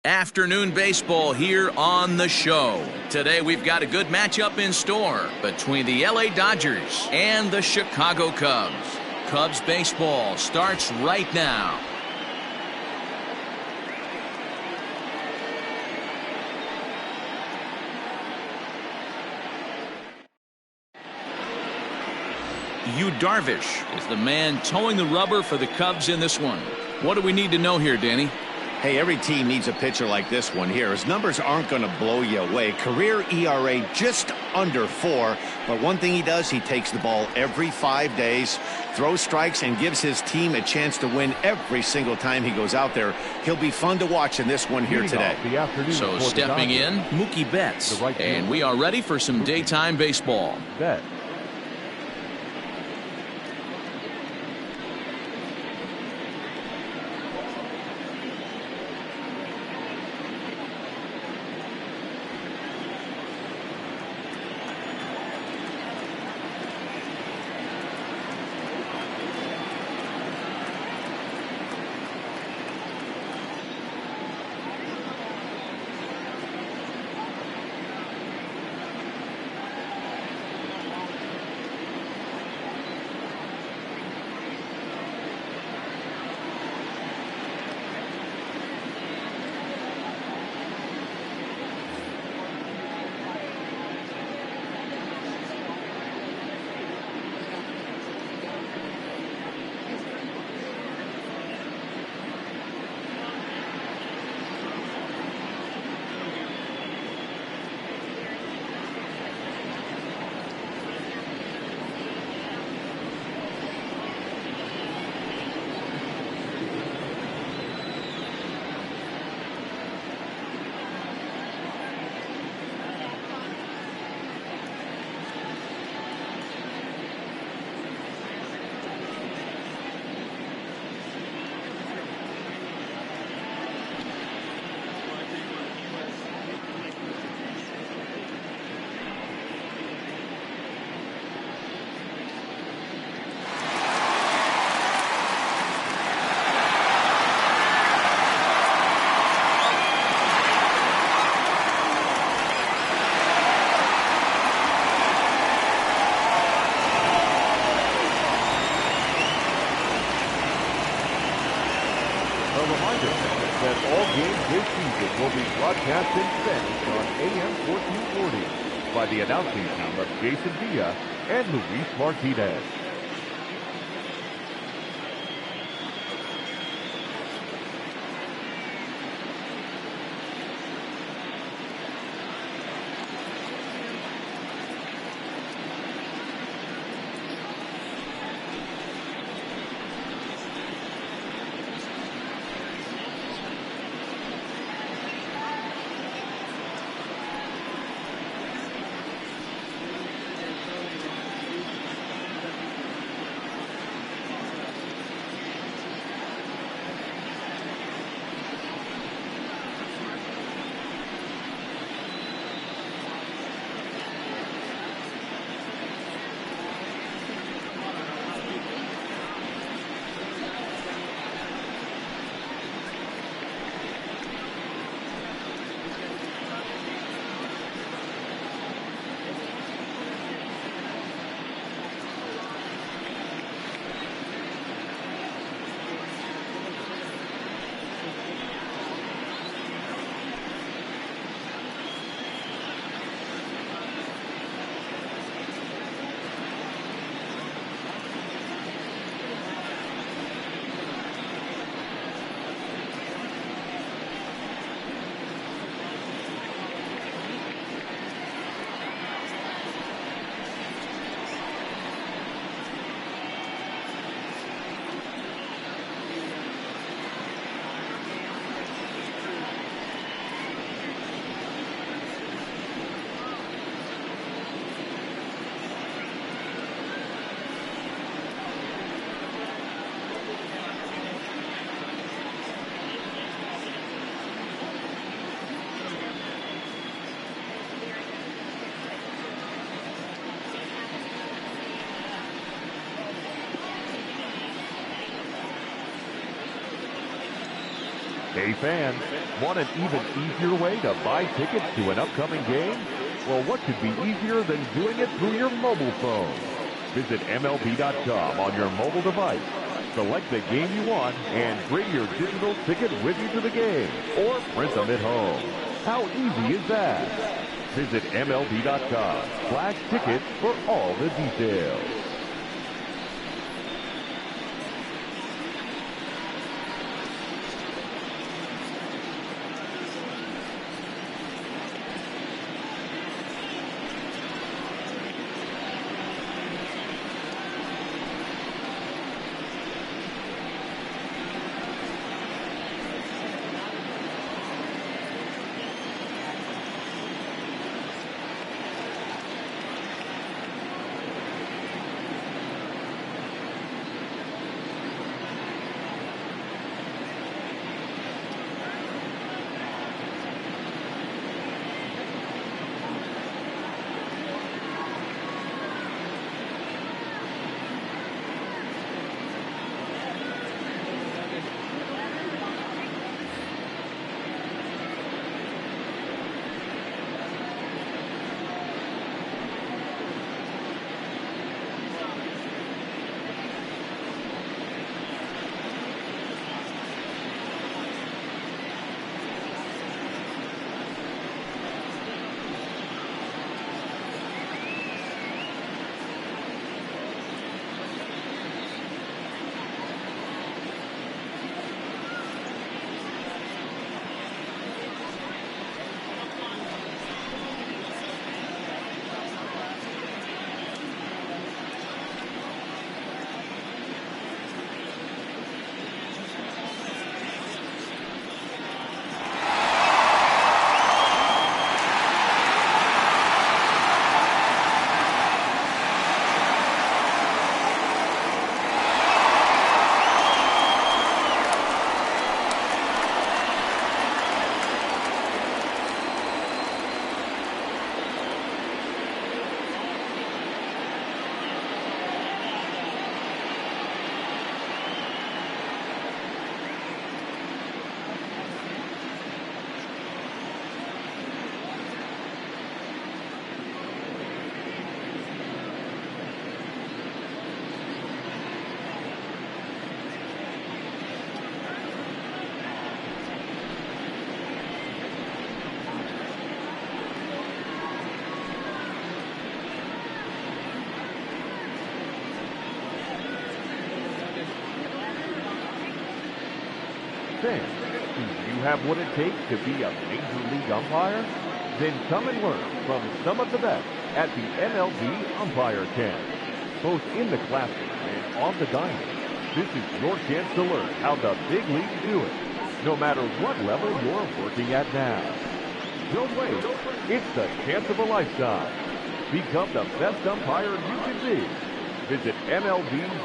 Afternoon baseball here on the show. Today we've got a good matchup in store between the LA Dodgers and the Chicago Cubs. Cubs baseball starts right now. Yu Darvish is the man towing the rubber for the Cubs in this one. What do we need to know here, Danny? Hey, every team needs a pitcher like this one here. His numbers aren't going to blow you away. Career ERA just under 4. But one thing he does, he takes the ball every 5 days, throws strikes, and gives his team a chance to win every single time he goes out there. He'll be fun to watch in this one here today. So stepping in, Mookie Betts. And we are ready for some daytime baseball. That all games this season will be broadcast in Spanish on AM 1440 by the announcing team of Jason Villa and Luis Martinez. Hey fans, want an even easier way to buy tickets to an upcoming game? Well, what could be easier than doing it through your mobile phone? Visit MLB.com on your mobile device. Select the game you want and bring your digital ticket with you to the game or print them at home. How easy is that? Visit MLB.com/tickets for all the details. Fans, do you have what it takes to be a major league umpire? Then come and learn from some of the best at the MLB Umpire Camp. Both in the classroom and on the diamond, this is your chance to learn how the big leagues do it, no matter what level you're working at now. Don't wait. It's the chance of a lifetime. Become the best umpire you can be. Visit MLBUC.com.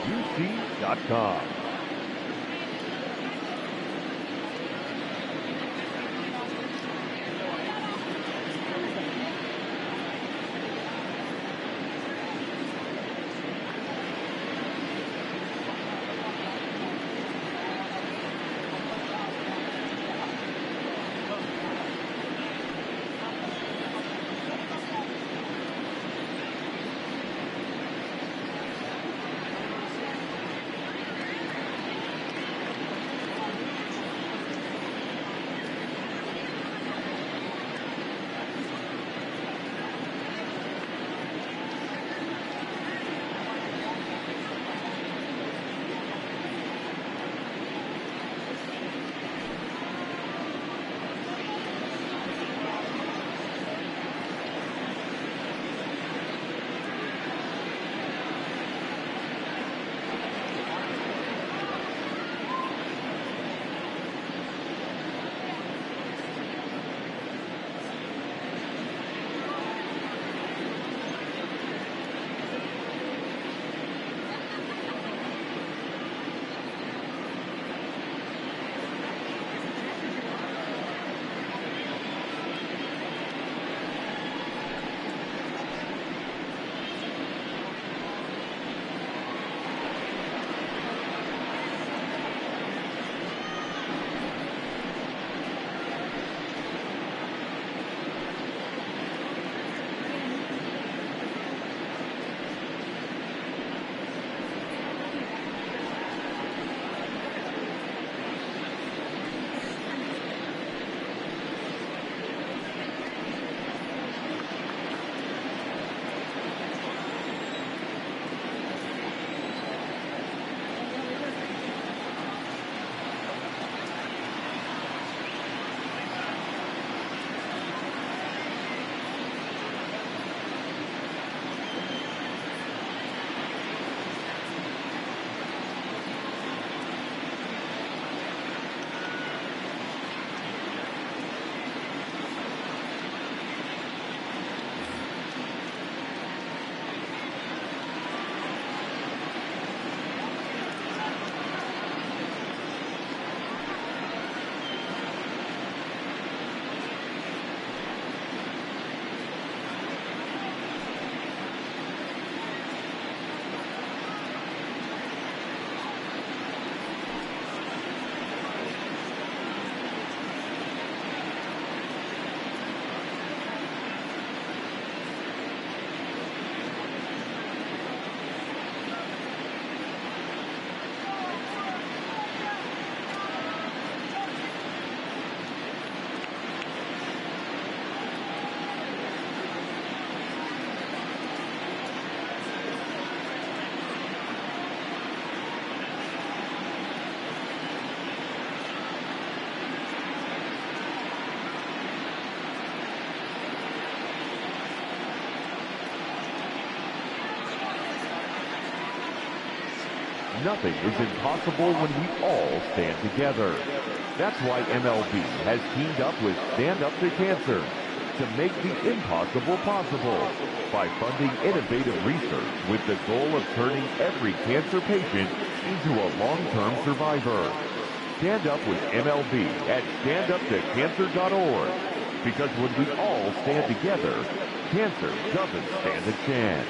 Nothing is impossible when we all stand together. That's why MLB has teamed up with Stand Up to Cancer to make the impossible possible by funding innovative research with the goal of turning every cancer patient into a long-term survivor. Stand up with MLB at standuptocancer.org, because when we all stand together, cancer doesn't stand a chance.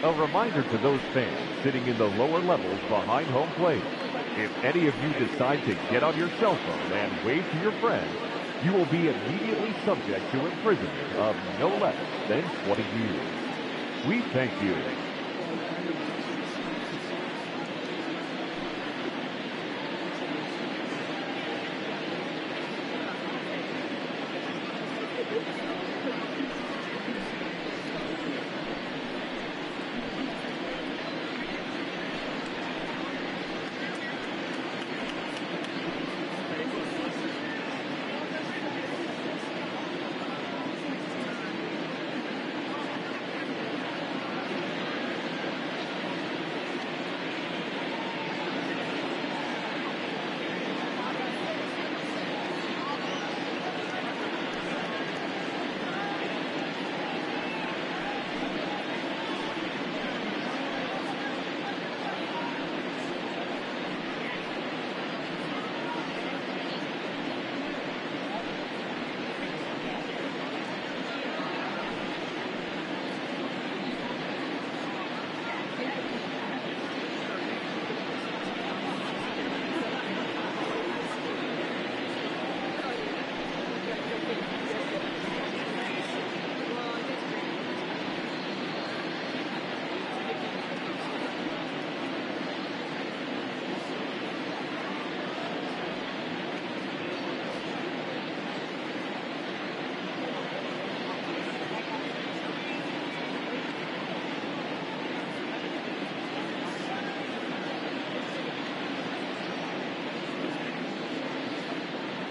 A reminder to those fans sitting in the lower levels behind home plate. If any of you decide to get on your cell phone and wave to your friends, you will be immediately subject to imprisonment of no less than 20 years. We thank you.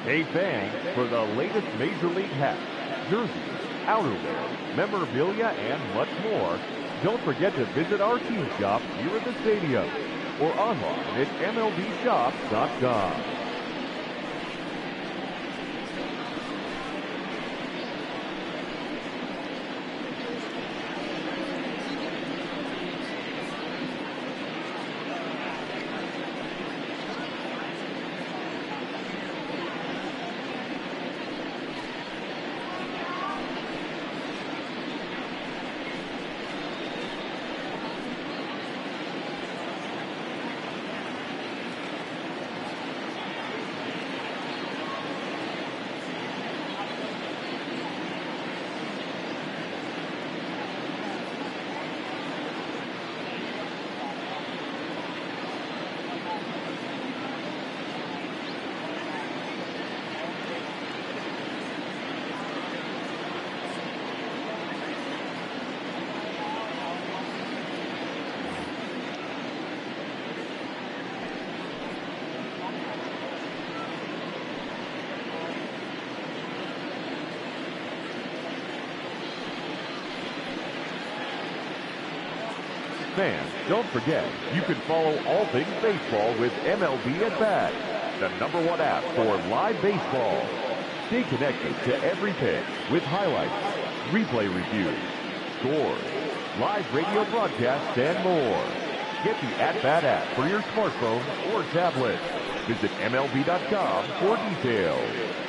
Hey fans, for the latest Major League hats, jerseys, outerwear, memorabilia, and much more, don't forget to visit our team shop here at the stadium or online at MLBshop.com. Fans, don't forget, you can follow all things baseball with MLB at Bat, the #1 app for live baseball. Stay connected to every pitch with highlights, replay reviews, scores, live radio broadcasts, and more. Get the At Bat app for your smartphone or tablet. Visit MLB.com for details.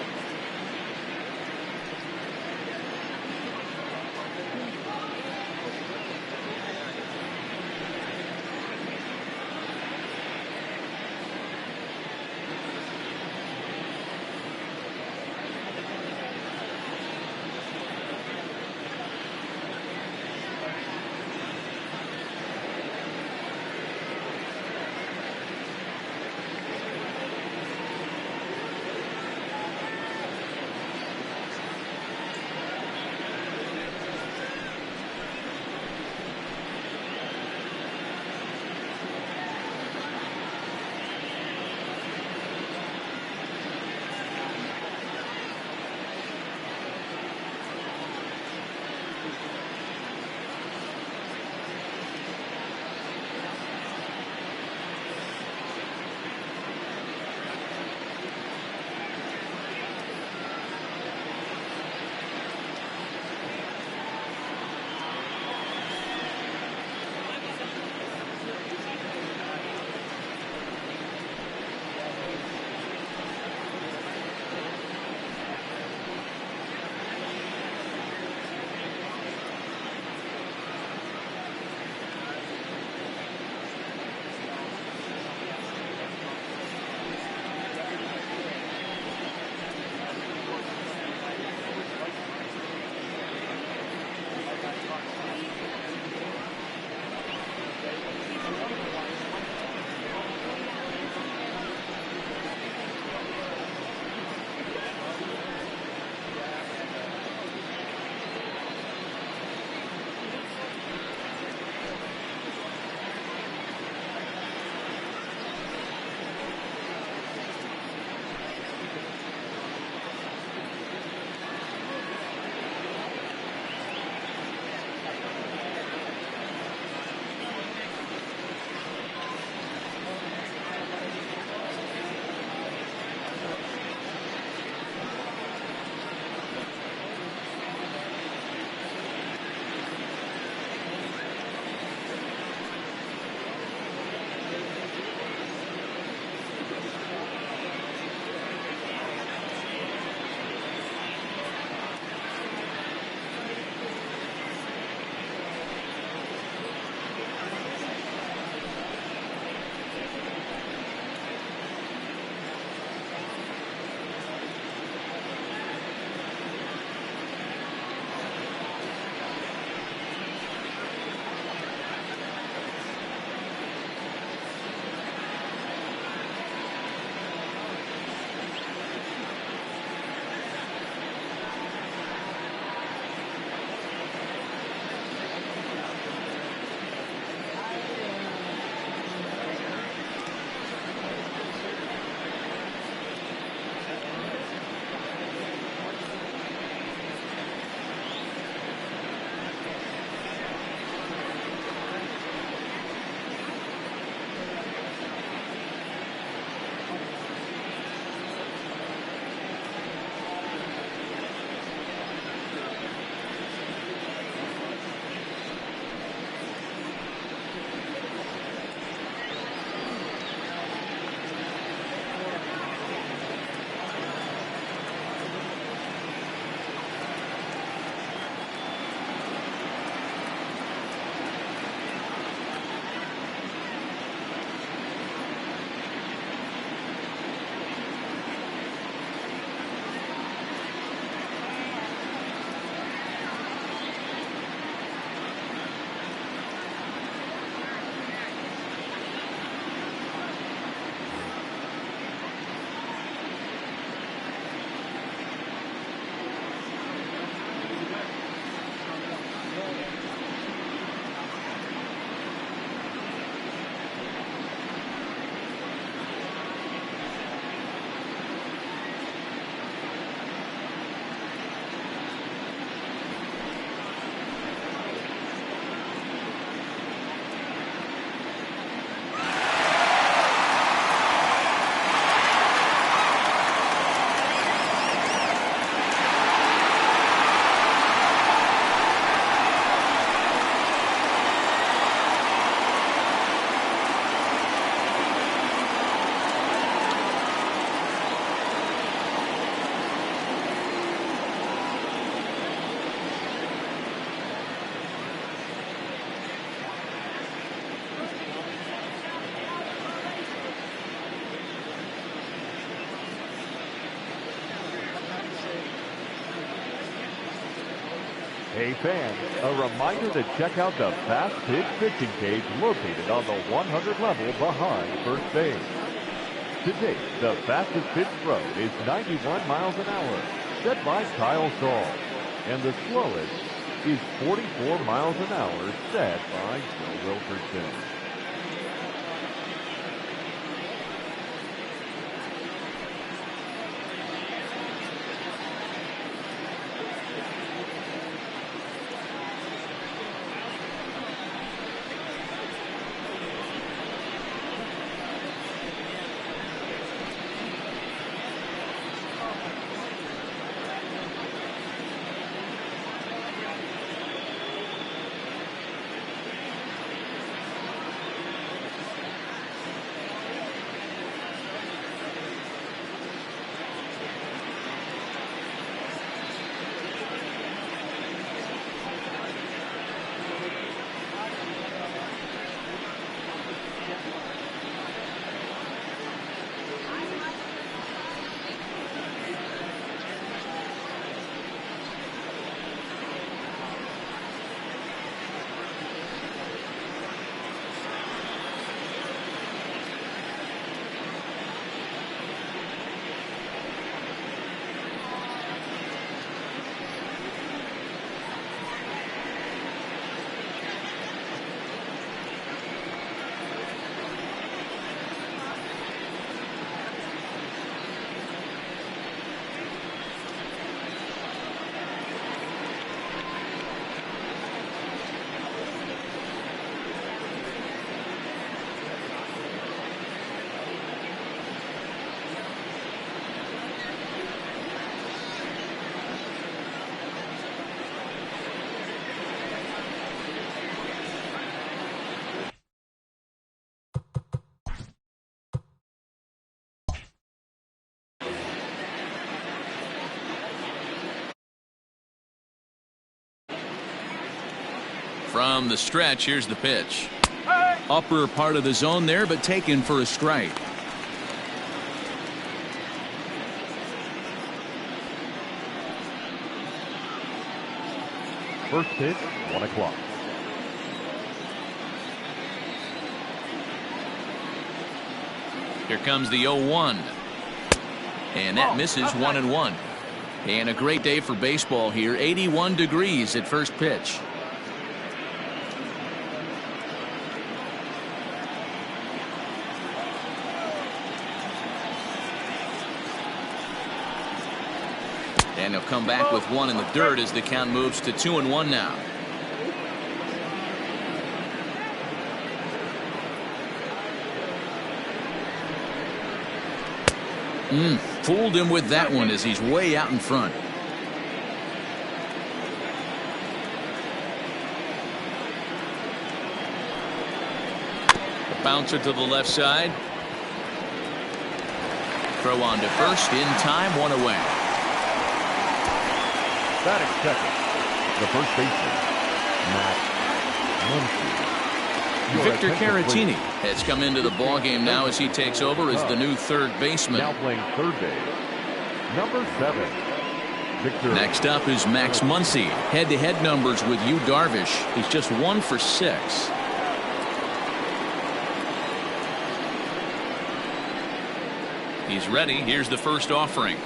Hey fans, a reminder to check out the Fast Pitch pitching cage located on the 100 level behind first base. Today, the fastest pitch throw is 91 miles an hour, set by Kyle Saul. And the slowest is 44 miles an hour, set by Joe Wilkerson. From the stretch, here's the pitch. Upper part of the zone there, but taken for a strike. First pitch, 1 o'clock. Here comes the 0-1. And that misses 1-1. And a great day for baseball here. 81 degrees at first pitch. And he'll come back with one in the dirt as the count moves to 2-1 now. Fooled him with that one as he's way out in front. The bouncer to the left side. Throw on to first in time, 1 away. Batting second, the first baseman, Max Muncy. Victor Caratini has come into the ballgame now as he takes over as the new third baseman. Now playing third base, number 7, Victor. Next up is Max Muncy. Head-to-head numbers with Yu Darvish. He's just 1 for 6. He's ready. Here's the first offering.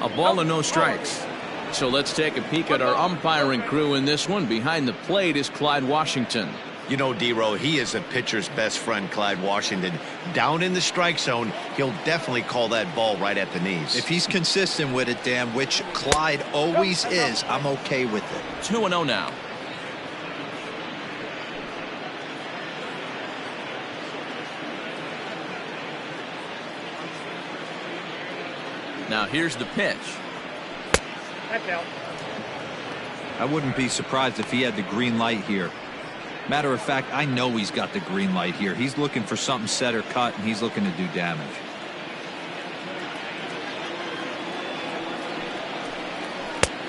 A ball and no strikes. So let's take a peek at our umpiring crew in this one. Behind the plate is Clyde Washington. You know, D-Row, he is a pitcher's best friend, Clyde Washington. Down in the strike zone, he'll definitely call that ball right at the knees. If he's consistent with it, Dan, which Clyde always is, I'm okay with it. 2-0 now. Now here's the pitch. I wouldn't be surprised if he had the green light here. Matter of fact, I know he's got the green light here. He's looking for something set or cut, and he's looking to do damage.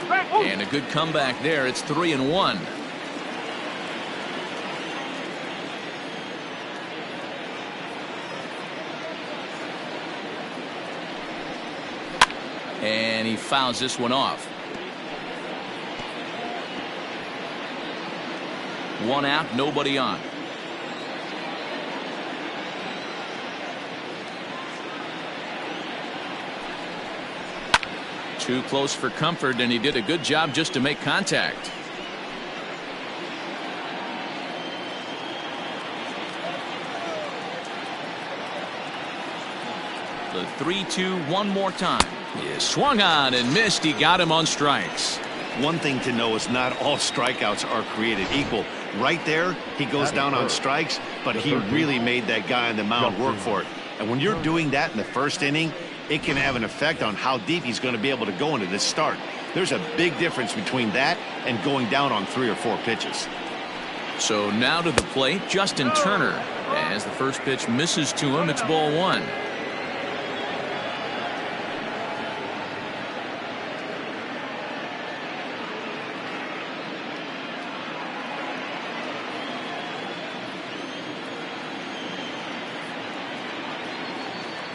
And a good comeback there. It's 3-1. And he fouls this one off. One out, nobody on. Too close for comfort, and he did a good job just to make contact. The 3-2 one more time. He swung on and missed. He got him on strikes. One thing to know is not all strikeouts are created equal. Right there, he goes down on strikes, but he really made that guy on the mound work for it. And when you're doing that in the first inning, it can have an effect on how deep he's going to be able to go into this start. There's a big difference between that and going down on 3 or 4 pitches. So now to the plate, Justin Turner. As the first pitch misses to him, it's ball 1.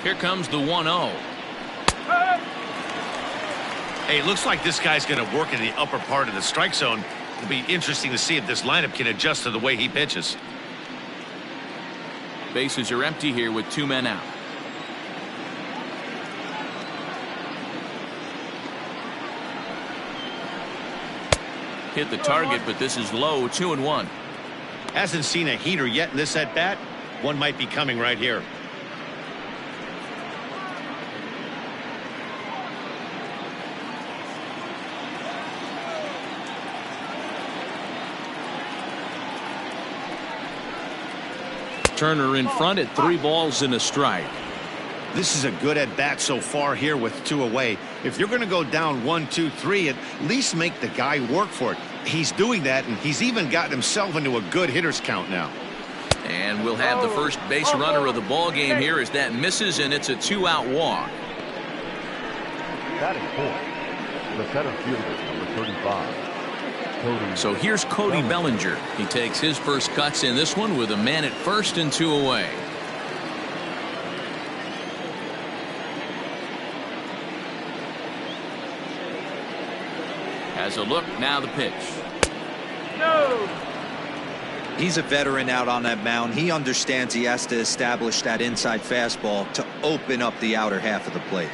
Here comes the 1-0. Hey, it looks like this guy's going to work in the upper part of the strike zone. It'll be interesting to see if this lineup can adjust to the way he pitches. Bases are empty here with 2 men out. Hit the target, but this is low. 2-1. Hasn't seen a heater yet in this at bat. One might be coming right here. Turner in front at 3 balls and a strike. This is a good at bat so far here with 2 away. If you're going to go down 1, 2, 3, at least make the guy work for it. He's doing that, and he's even gotten himself into a good hitter's count now. And we'll have the first base runner of the ball game here as that misses, and it's a 2-out walk. Batting fourth, the center fielder, number 35. So here's Cody Bellinger. He takes his first cuts in this one with a man at first and 2 away. Has a look, now the pitch. No. He's a veteran out on that mound. He understands he has to establish that inside fastball to open up the outer half of the plate.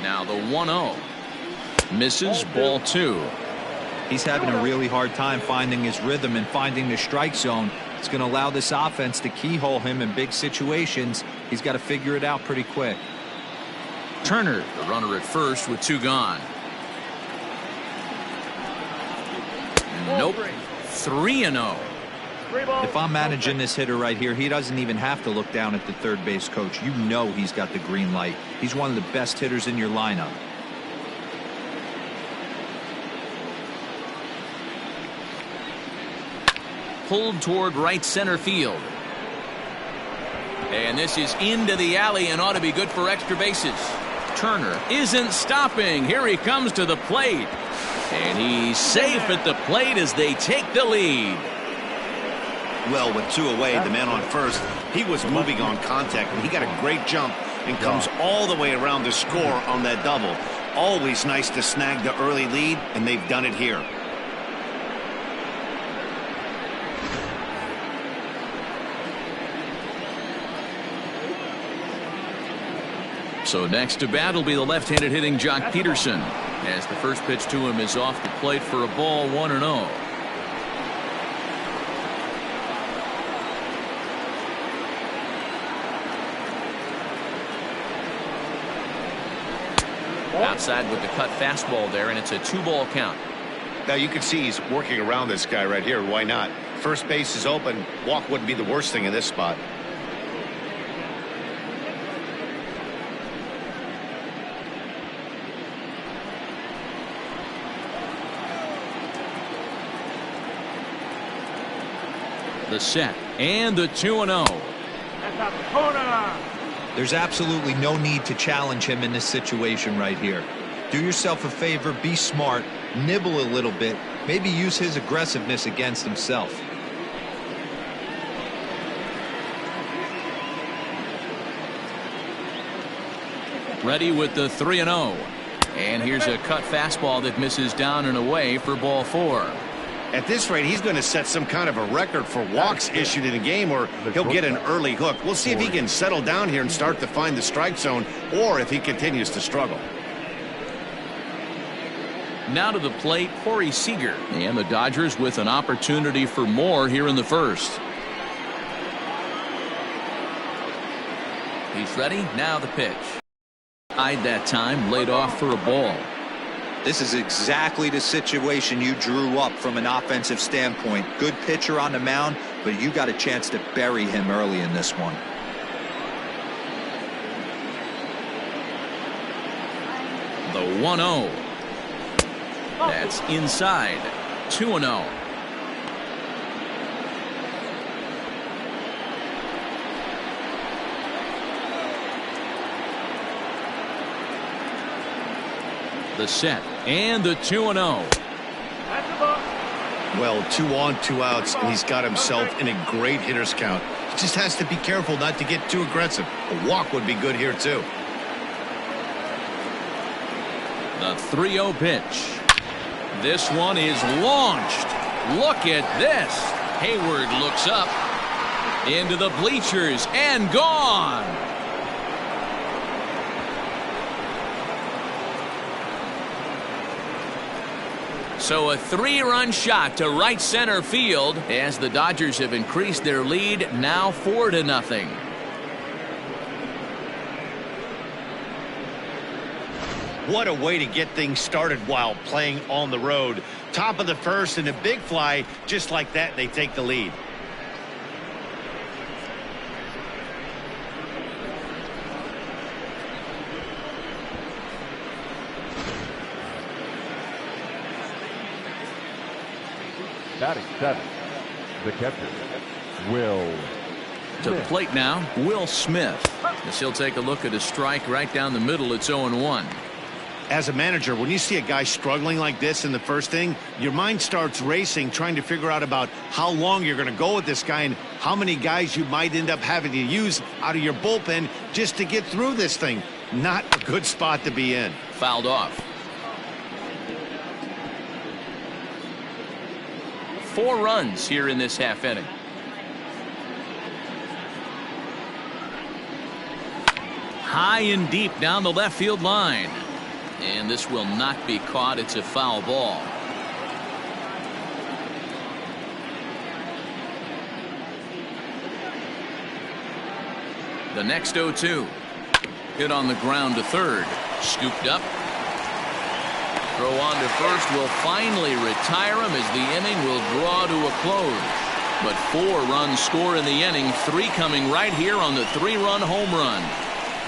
Now the 1-0. Misses, ball 2. He's having a really hard time finding his rhythm and finding the strike zone. It's going to allow this offense to keyhole him in big situations. He's got to figure it out pretty quick. Turner, the runner at first with 2 gone. Nope. 3-0. If I'm managing this hitter right here, he doesn't even have to look down at the third base coach. You know he's got the green light. He's one of the best hitters in your lineup. Pulled toward right center field. And this is into the alley and ought to be good for extra bases. Turner isn't stopping. Here he comes to the plate. And he's safe at the plate as they take the lead. Well, with 2 away, the man on first, he was moving on contact, and he got a great jump and comes all the way around to score on that double. Always nice to snag the early lead, and they've done it here. So next to bat will be the left-handed hitting Jock Peterson, as the first pitch to him is off the plate for a ball, 1-0. Outside with the cut fastball there, and it's a 2-ball count. Now you can see he's working around this guy right here. Why not? First base is open. Walk wouldn't be the worst thing in this spot. The set and the 2-0. There's absolutely no need to challenge him in this situation right here. Do yourself a favor, be smart, nibble a little bit, maybe use his aggressiveness against himself. Ready with the 3-0. And here's a cut fastball that misses down and away for ball 4. At this rate, he's going to set some kind of a record for walks issued in a game, or he'll get an early hook. We'll see if he can settle down here and start to find the strike zone, or if he continues to struggle. Now to the plate, Corey Seager. And the Dodgers with an opportunity for more here in the first. He's ready. Now the pitch. Eyed that time, laid off for a ball. This is exactly the situation you drew up from an offensive standpoint. Good pitcher on the mound, but you got a chance to bury him early in this one. The 1-0. That's inside. 2-0. The set and the 2-0. Well, 2 on, 2 outs, and he's got himself in a great hitter's count. He just has to be careful not to get too aggressive. A walk would be good here, too. The 3-0 pitch. This one is launched. Look at this. Hayward looks up into the bleachers and gone. So a 3-run shot to right center field as the Dodgers have increased their lead, now 4-0. What a way to get things started while playing on the road. Top of the first and a big fly, just like that, they take the lead. Batting 7, the catcher, Will To the plate now, Will Smith. As he'll take a look at a strike right down the middle. It's 0-1. As a manager, when you see a guy struggling like this in the first inning, your mind starts racing, trying to figure out about how long you're going to go with this guy and how many guys you might end up having to use out of your bullpen just to get through this thing. Not a good spot to be in. Fouled off. 4 runs here in this half inning. High and deep down the left field line. And this will not be caught. It's a foul ball. The next 0-2. Hit on the ground to third. Scooped up. Throw on to first will finally retire him as the inning will draw to a close. But 4 runs score in the inning, 3 coming right here on the 3-run home run.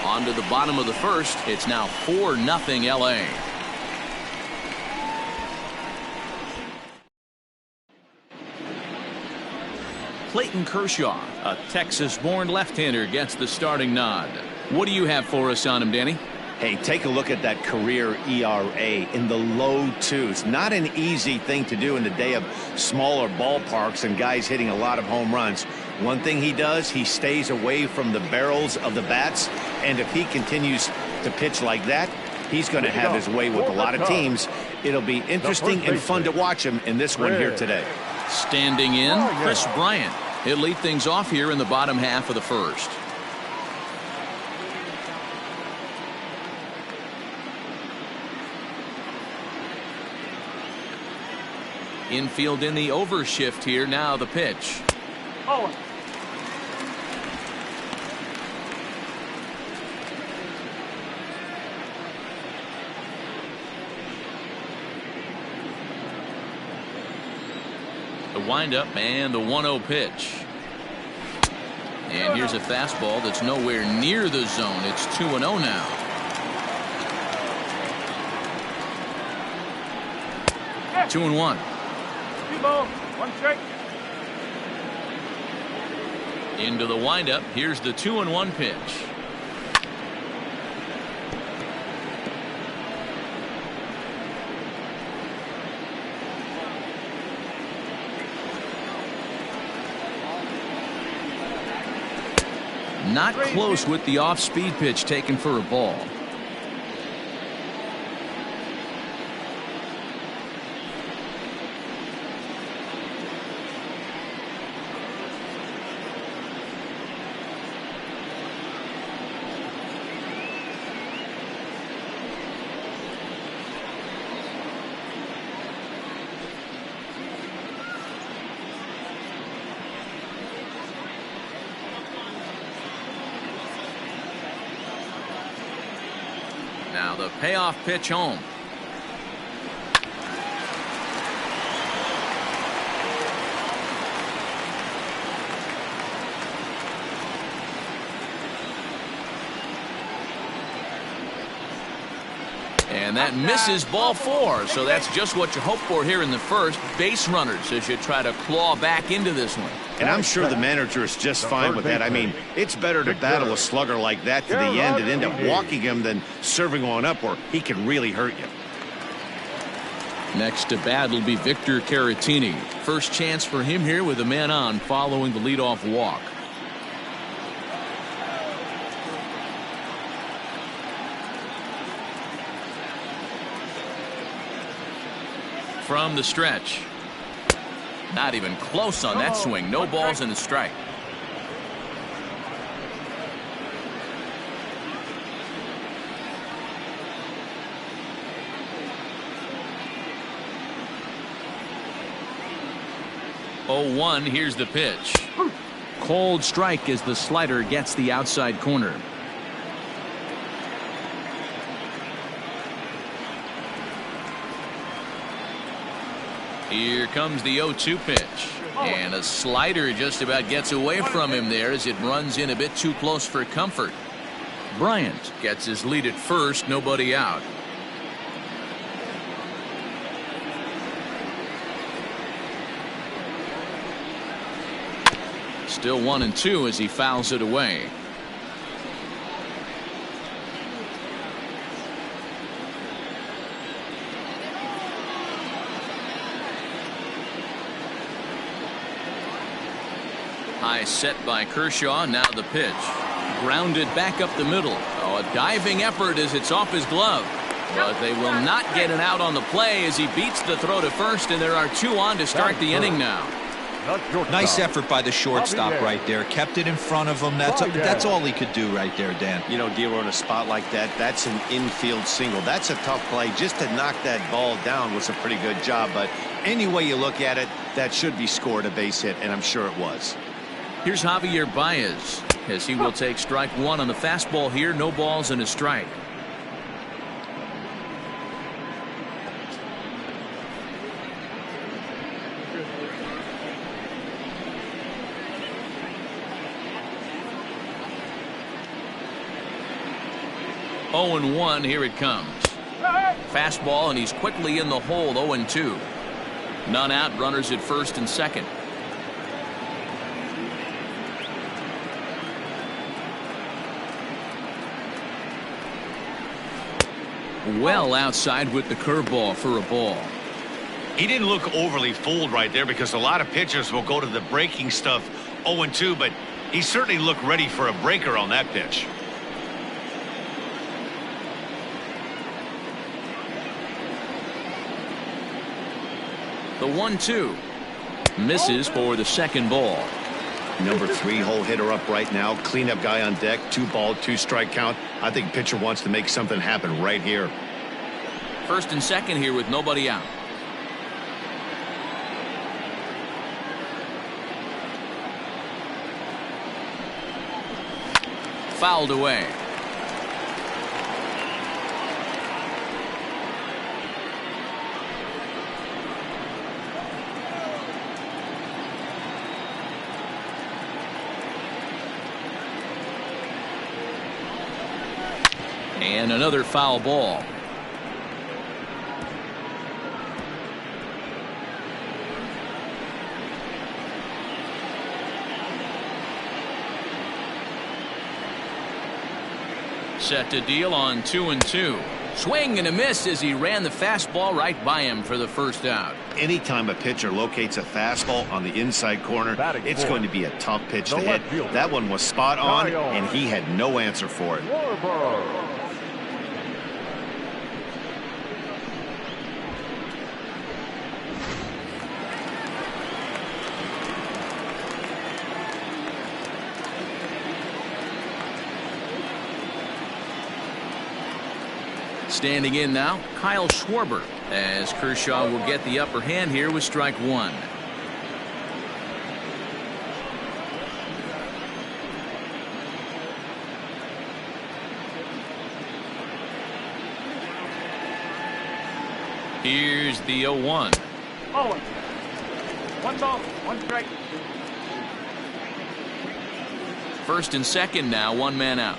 On to the bottom of the first. It's now 4-0 LA. Clayton Kershaw, a Texas-born left-hander, gets the starting nod. What do you have for us on him, Danny? Hey, take a look at that career ERA in the low 2s. Not an easy thing to do in the day of smaller ballparks and guys hitting a lot of home runs. One thing he does, he stays away from the barrels of the bats, and if he continues to pitch like that, he's going to have his way with a lot of teams. It'll be interesting and fun to watch him in this one here today. Standing in, Chris Bryant. He'll lead things off here in the bottom half of the first. Infield in the overshift here. Now the pitch. The windup and the 1-0 pitch. And here's a fastball that's nowhere near the zone. It's 2-0 now. Yeah. 2-1. 1 strike. Into the windup. Here's the 2-1 pitch. Not close with the off-speed pitch taken for a ball. Now the payoff pitch home. And that misses ball 4. So that's just what you hope for here in the first. Base runners as you try to claw back into this one. And I'm sure the manager is just fine with that. I mean, it's better to battle a slugger like that to the end and end up walking him than serving on up where he can really hurt you. Next to bat will be Victor Caratini. First chance for him here with a man on following the leadoff walk. From the stretch. Not even close on that swing. No balls and a strike. Oh, 1. Here's the pitch. Cold strike as the slider gets the outside corner. Here comes the 0-2 pitch. And a slider just about gets away from him there as it runs in a bit too close for comfort. Bryant gets his lead at first, nobody out. Still 1-2 as he fouls it away. High set by Kershaw. Now the pitch. Grounded back up the middle. Oh, a diving effort as it's off his glove. But they will not get an out on the play as he beats the throw to first, and there are 2 on to start the inning now. Nice effort by the shortstop right there. Kept it in front of him. That's all he could do right there, Dan. You know, Dero, in a spot like that, that's an infield single. That's a tough play. Just to knock that ball down was a pretty good job. But any way you look at it, that should be scored a base hit, and I'm sure it was. Here's Javier Baez as he will take strike 1 on the fastball here. No balls and a strike. Oh, 0-1. Here it comes. Fastball, and he's quickly in the hole. 0-2. None out. Runners at first and second. Well outside with the curveball for a ball. He didn't look overly fooled right there because a lot of pitchers will go to the breaking stuff 0-2, but he certainly looked ready for a breaker on that pitch. The 1-2 misses for the second ball. Number 3 hole hitter up right now. Cleanup guy on deck. 2 ball, 2 strike count. I think pitcher wants to make something happen right here. First and second here with nobody out. Fouled away. And another foul ball. Set to deal on 2-2. Swing and a miss as he ran the fastball right by him for the first out. Anytime a pitcher locates a fastball on the inside corner, it's going to be a tough pitch to hit. That one was spot on, and he had no answer for it. Standing in now, Kyle Schwarber, as Kershaw will get the upper hand here with strike 1. Here's the 0-1. Bowling. 1 ball, 1 strike. First and second now, 1 man out.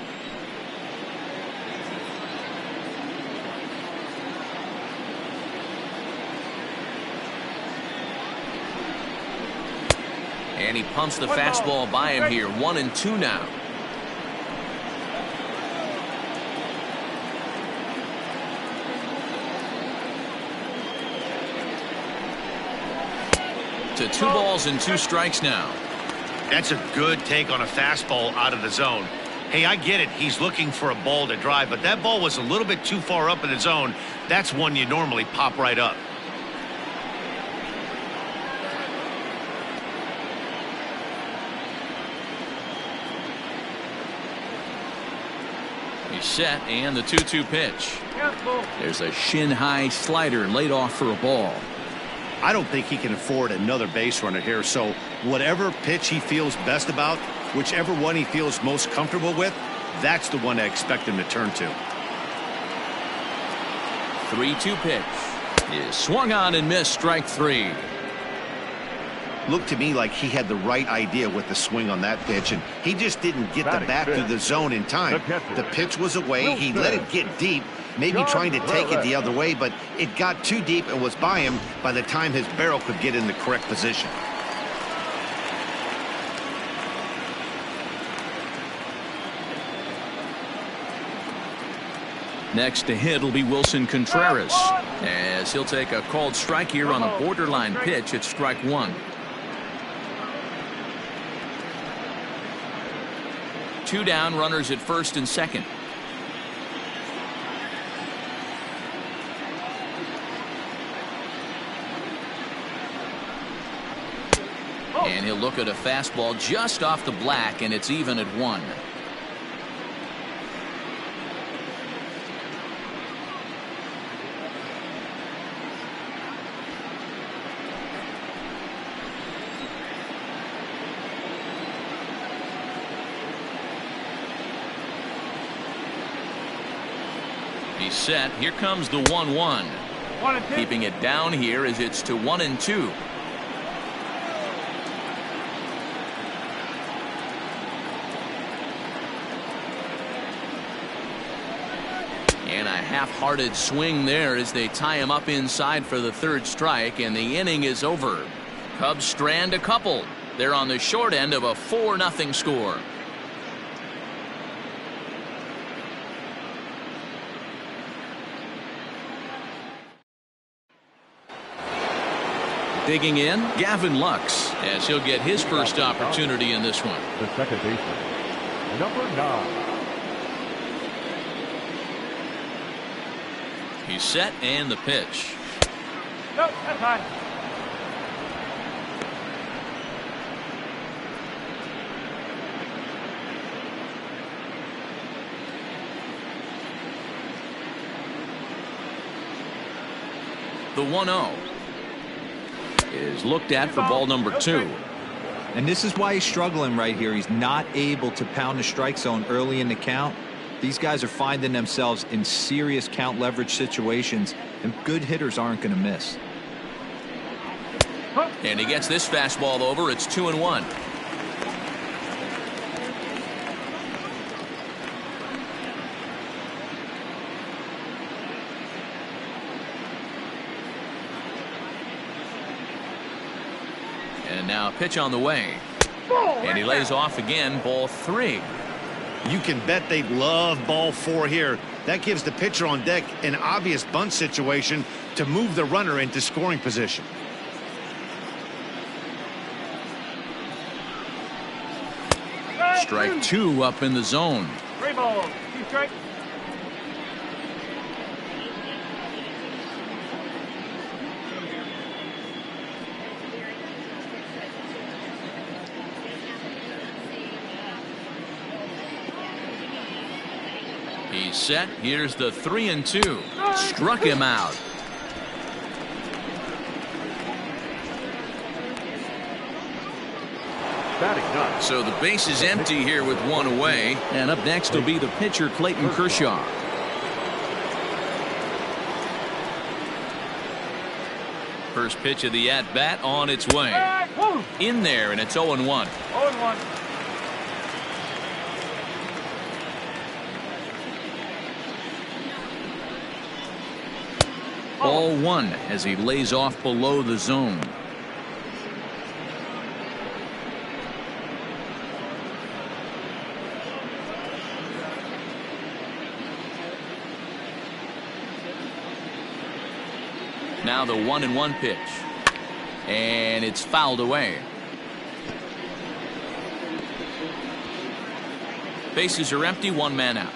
And he pumps the fastball by him here. 1-2 now. To 2 balls and 2 strikes now. That's a good take on a fastball out of the zone. Hey, I get it. He's looking for a ball to drive, but that ball was a little bit too far up in the zone. That's one you normally pop right up. He's set, and the 2-2 pitch. There's a shin-high slider laid off for a ball. I don't think he can afford another base runner here, so whatever pitch he feels best about, whichever one he feels most comfortable with, that's the one I expect him to turn to. 3-2 pitch is swung on and missed. Strike 3. Looked to me like he had the right idea with the swing on that pitch, and he just didn't get the bat through the zone in time. The pitch was away. He let it get deep, maybe trying to take it the other way, but it got too deep and was by him by the time his barrel could get in the correct position. Next to hit will be Wilson Contreras, as he'll take a called strike here on a borderline pitch at strike 1. 2 down, runners at first and second. And he'll look at a fastball just off the black, and it's even at 1. He's set. Here comes the 1-1. Keeping it down here as it's to 1-2. And a half-hearted swing there as they tie him up inside for the 3rd strike, and the inning is over. Cubs strand a couple. They're on the short end of a 4-0 score. Digging in, Gavin Lux, as he'll get his first opportunity in this one. The second baseman, number 9. He's set, and the pitch. Nope, that's high. The 1-0 is looked at for ball number 2. And this is why he's struggling right here. He's not able to pound the strike zone early in the count. These guys are finding themselves in serious count leverage situations, and good hitters aren't going to miss. And he gets this fastball over. It's 2-1. And now a pitch on the way. And he lays off again, ball 3. You can bet they love ball 4 here. That gives the pitcher on deck an obvious bunt situation to move the runner into scoring position. Strike 2 up in the zone. 3 balls, 2 strikes. He's set. Here's the 3-2. Struck him out. So the base is empty here with 1 away. And up next will be the pitcher, Clayton Kershaw. First pitch of the at-bat on its way. In there, and it's 0-1. 0-1. Ball one as he lays off below the zone. Now the 1-1 pitch. And it's fouled away. Bases are empty, one man out.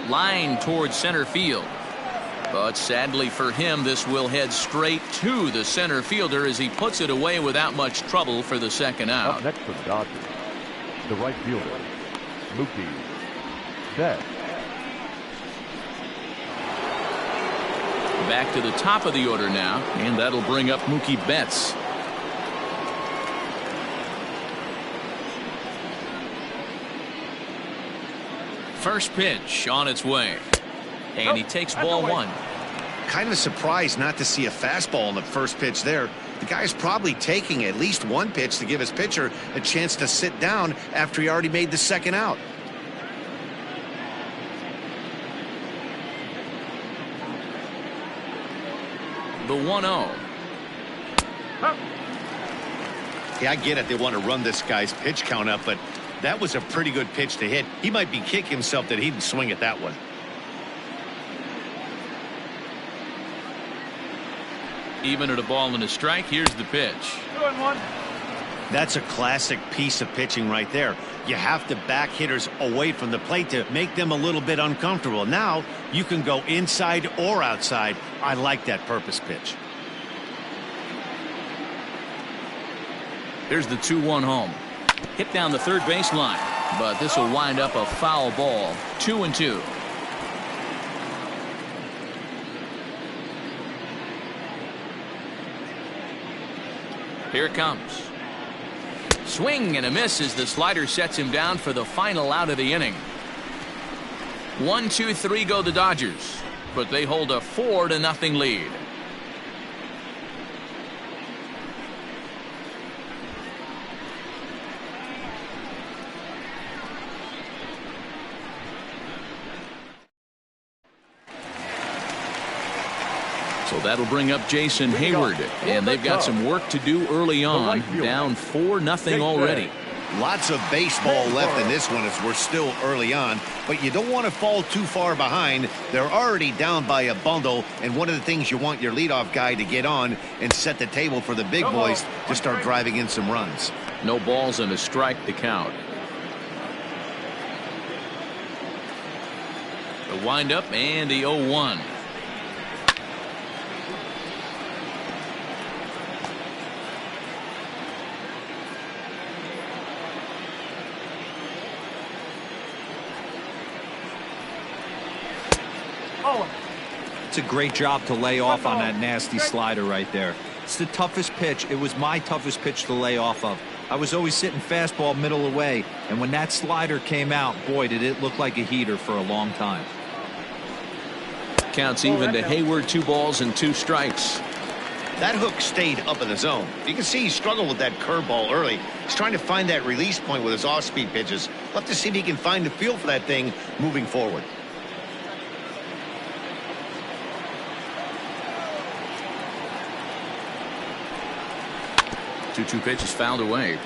Line towards center field. But sadly for him, this will head straight to the center fielder as he puts it away without much trouble for the second out. Up next for the Dodgers, the right fielder, Mookie Betts. Back to the top of the order now, and that'll bring up Mookie Betts. First pitch on its way, and he takes ball one. Kind of surprised not to see a fastball on the first pitch there. The guy's probably taking at least one pitch to give his pitcher a chance to sit down after he already made the second out. The 1-0. Yeah, I get it. They want to run this guy's pitch count up, but that was a pretty good pitch to hit. He might be kicking himself that he didn't swing at that one. Even at a ball and a strike, here's the pitch. 2-1. That's a classic piece of pitching right there. You have to back hitters away from the plate to make them a little bit uncomfortable. Now you can go inside or outside. I like that purpose pitch. Here's the 2-1 home. Hit down the third baseline, but this will wind up a foul ball. 2-2. Here it comes. Swing and a miss as the slider sets him down for the final out of the inning. 1-2-3 go the Dodgers, but they hold a 4-0 lead. So that'll bring up Jason Hayward, and they've got some work to do early on. Down 4-0 already. Lots of baseball left in this one as we're still early on, but you don't want to fall too far behind. They're already down by a bundle, and one of the things you want your leadoff guy to get on and set the table for the big boys to start driving in some runs. No balls and a strike to count. The windup and the 0-1. It's a great job to lay off on that nasty slider right there. It's the toughest pitch. It was my toughest pitch to lay off of. I was always sitting fastball middle away, and when that slider came out, boy, did it look like a heater for a long time. Counts even to Hayward, 2 balls and 2 strikes. That hook stayed up in the zone. You can see he struggled with that curveball early. He's trying to find that release point with his off-speed pitches. We'll have to see if he can find the feel for that thing moving forward. Two pitches fouled away.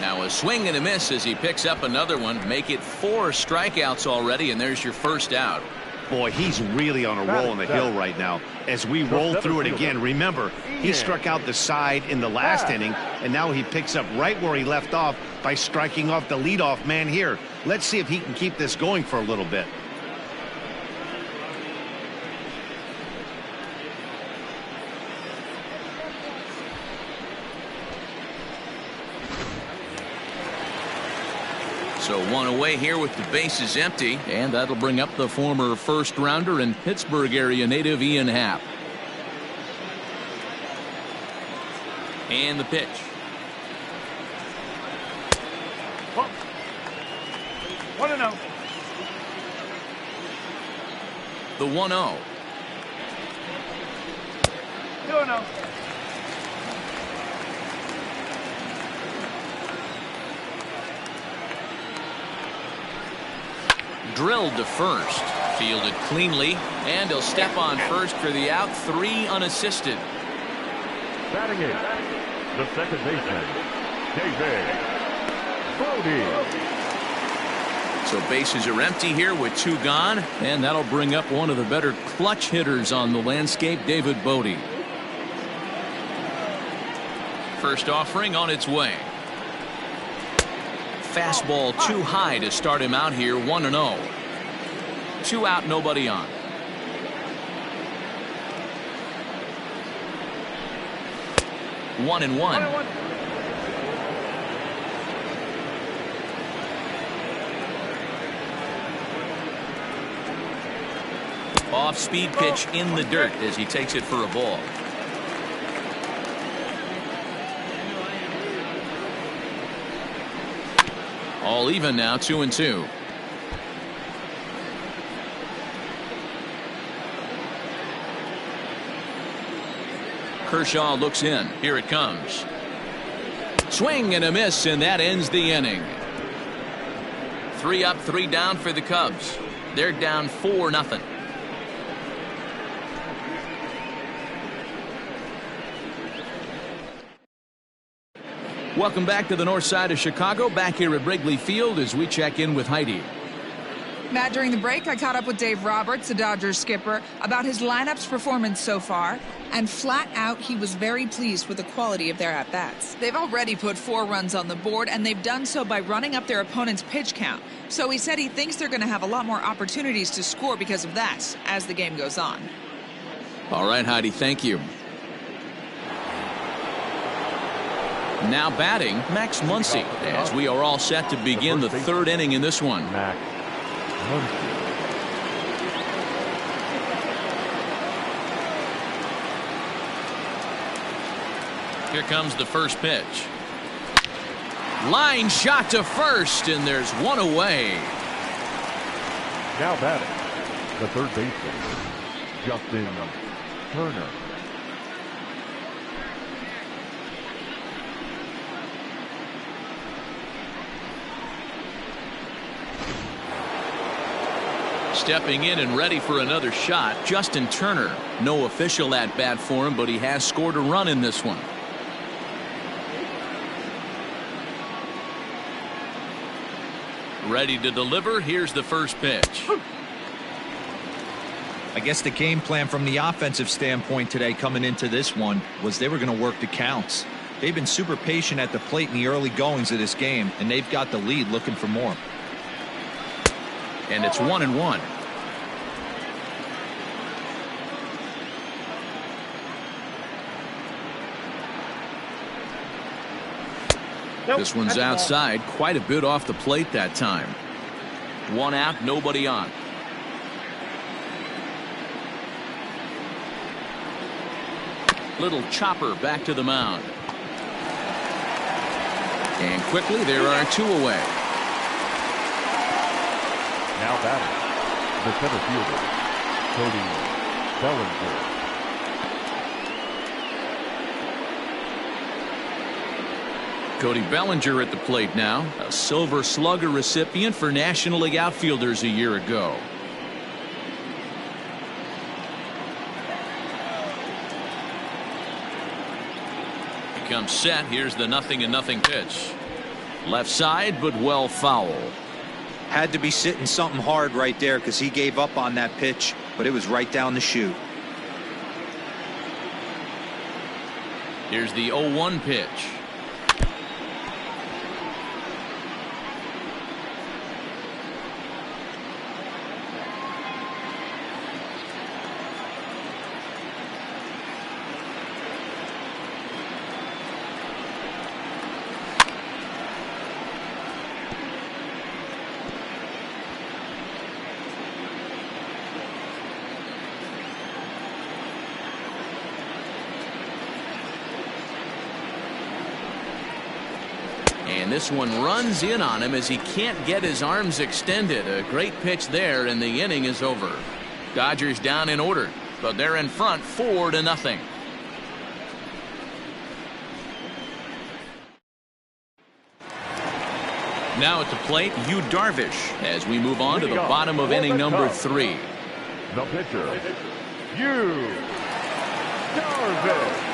Now a swing and a miss as he picks up another one. Make it 4 strikeouts already, and there's your first out. Boy, he's really on a roll on the hill right now. As we roll through it again, remember, he struck out the side in the last inning, and now he picks up right where he left off by striking off the leadoff man here. Let's see if he can keep this going for a little bit. So one away here with the bases empty, and that'll bring up the former first-rounder and Pittsburgh area native Ian Happ. And the pitch. Oh. 1-0. The 1-0. 2-0. Drilled to first, fielded cleanly, and he'll step on first for the out. 3 unassisted. Batting in, the second baseman, David Bodie. So bases are empty here with 2 gone, and that'll bring up one of the better clutch hitters on the landscape, David Bodie. First offering on its way. Fastball too high to start him out here. 1-0. 2 out, nobody on. One and one. Off-speed pitch in the dirt as he takes it for a ball. All even now, 2-2. Kershaw looks in. Here it comes. Swing and a miss, and that ends the inning. 3 up, 3 down for the Cubs. They're down 4-0. Welcome back to the north side of Chicago, back here at Wrigley Field as we check in with Heidi. Matt, during the break, I caught up with Dave Roberts, the Dodgers skipper, about his lineup's performance so far, and flat out, he was very pleased with the quality of their at-bats. They've already put 4 runs on the board, and they've done so by running up their opponent's pitch count. So he said he thinks they're going to have a lot more opportunities to score because of that as the game goes on. All right, Heidi, thank you. Now batting, Max Muncy, as we are all set to begin the 3rd inning in this one. Max Muncy. Here comes the first pitch. Line shot to first, and there's 1 away. Now batting, the third baseman, Justin Turner. Stepping in and ready for another shot, Justin Turner. No official at bat for him, but he has scored a run in this one. Ready to deliver. Here's the first pitch. I guess the game plan from the offensive standpoint today coming into this one was they were going to work the counts. They've been super patient at the plate in the early goings of this game, and they've got the lead looking for more. And it's 1-1. This one's outside, quite a bit off the plate that time. 1 out, nobody on. Little chopper back to the mound. And quickly there are 2 away. Now batting, the center fielder, Cody Bellinger. Cody Bellinger at the plate now, a Silver Slugger recipient for National League outfielders a year ago. He comes set. Here's the 0-0 pitch. Left side, but well foul. Had to be sitting something hard right there because he gave up on that pitch, but it was right down the chute. Here's the 0-1 pitch. And this one runs in on him as he can't get his arms extended. A great pitch there, and the inning is over. Dodgers down in order, but they're in front 4-0. Now at the plate, Yu Darvish, as we move on to the bottom of inning number 3. The pitcher, Yu Darvish.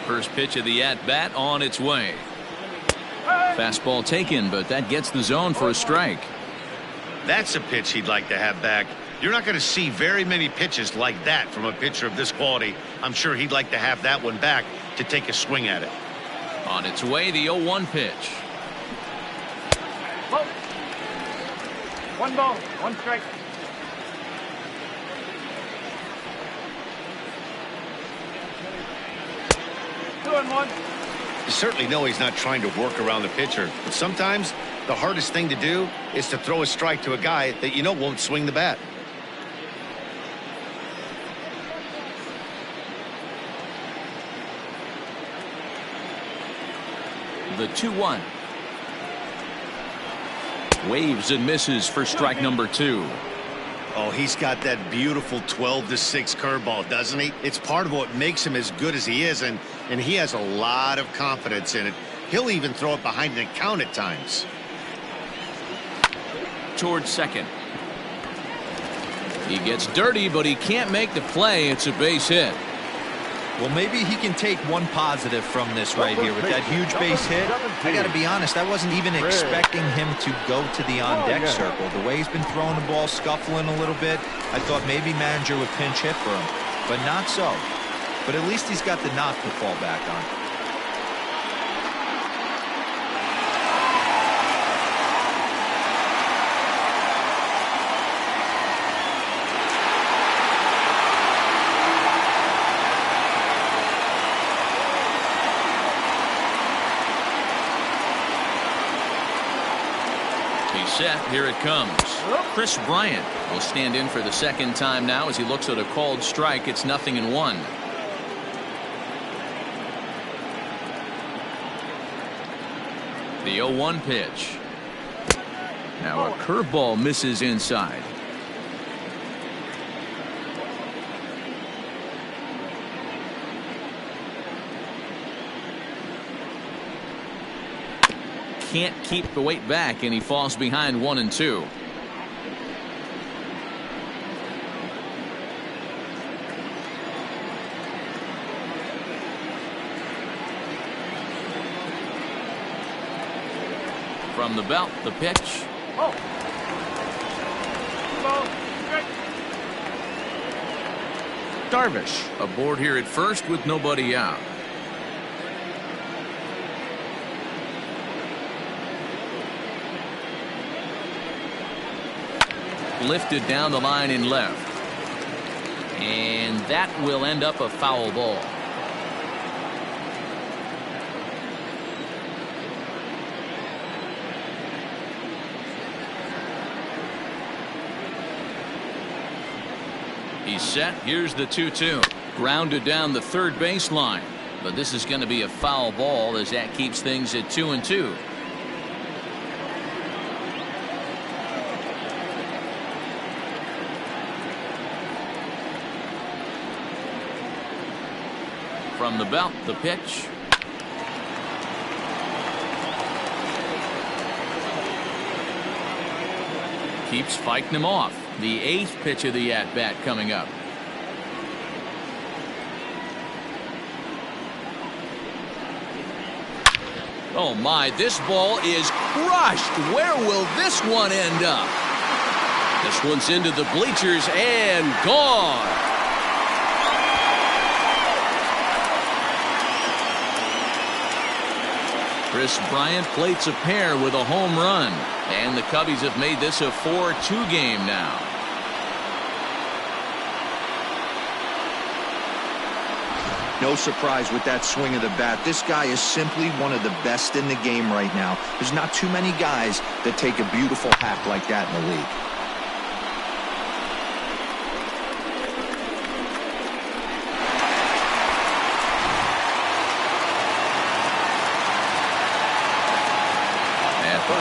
First pitch of the at-bat on its way. Fastball taken, but that gets the zone for a strike. That's a pitch he'd like to have back. You're not going to see very many pitches like that from a pitcher of this quality. I'm sure he'd like to have that one back to take a swing at it. On its way, the 0-1 pitch. Ball. 1 ball, 1 strike. Two and one. You certainly know he's not trying to work around the pitcher, but sometimes the hardest thing to do is to throw a strike to a guy that you know won't swing the bat. The 2-1. Waves and misses for strike number 2. Oh, he's got that beautiful 12-6 curveball, doesn't he? It's part of what makes him as good as he is, and he has a lot of confidence in it. He'll even throw it behind an count at times. Towards second. He gets dirty, but he can't make the play. It's a base hit. Well, maybe he can take one positive from this right here with that huge base hit. I got to be honest, I wasn't even expecting him to go to the on-deck circle. The way he's been throwing the ball, scuffling a little bit, I thought maybe manager would pinch hit for him, but not so. But at least he's got the knock to fall back on. Set. Here it comes. Chris Bryant will stand in for the second time now as he looks at a called strike. It's 0-1. The 0-1 pitch. Now a curveball misses inside. Can't keep the weight back, and he falls behind 1-2. From the belt, the pitch. Oh. Ball. Darvish aboard here at first with nobody out. Lifted down the line in left. And that will end up a foul ball. He's set. Here's the 2-2. Grounded down the third baseline. But this is going to be a foul ball as that keeps things at 2-2. From the belt, the pitch. Keeps fighting him off. The 8th pitch of the at-bat coming up. Oh my, this ball is crushed. Where will this one end up? This one's into the bleachers and gone. Chris Bryant plates a pair with a home run, and the Cubbies have made this a 4-2 game now. No surprise with that swing of the bat. This guy is simply one of the best in the game right now. There's not too many guys that take a beautiful hack like that in the league.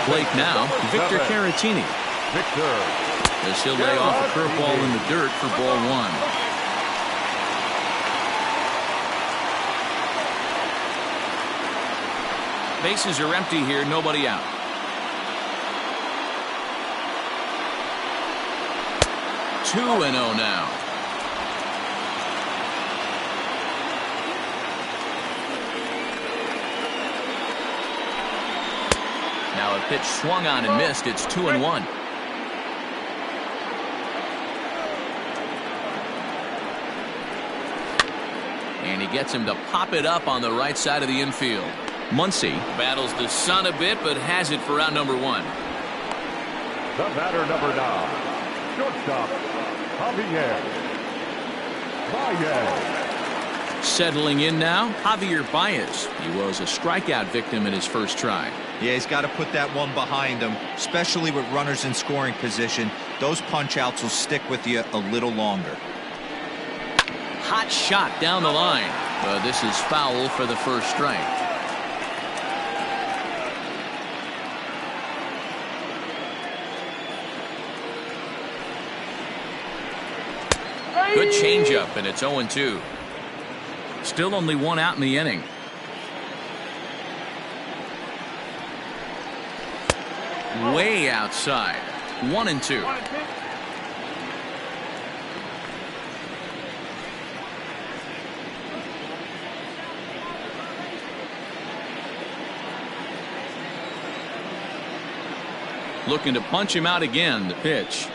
plate now, Victor Caratini. As he'll lay off a curveball in the dirt for ball one. Bases are empty here, nobody out. Two and 0 now. Now a pitch swung on and missed. It's 2-1. And he gets him to pop it up on the right side of the infield. Muncy battles the sun a bit, but has it for out number one. The batter, number 9, shortstop, Javier Baez. Settling in now, Javier Baez. He was a strikeout victim in his first try. Yeah, he's got to put that one behind him, especially with runners in scoring position. Those punch-outs will stick with you a little longer. Hot shot down the line, but this is foul for the first strike. Good changeup, and it's 0-2. Still only one out in the inning. Way outside. 1-2. Looking to punch him out again. The pitch.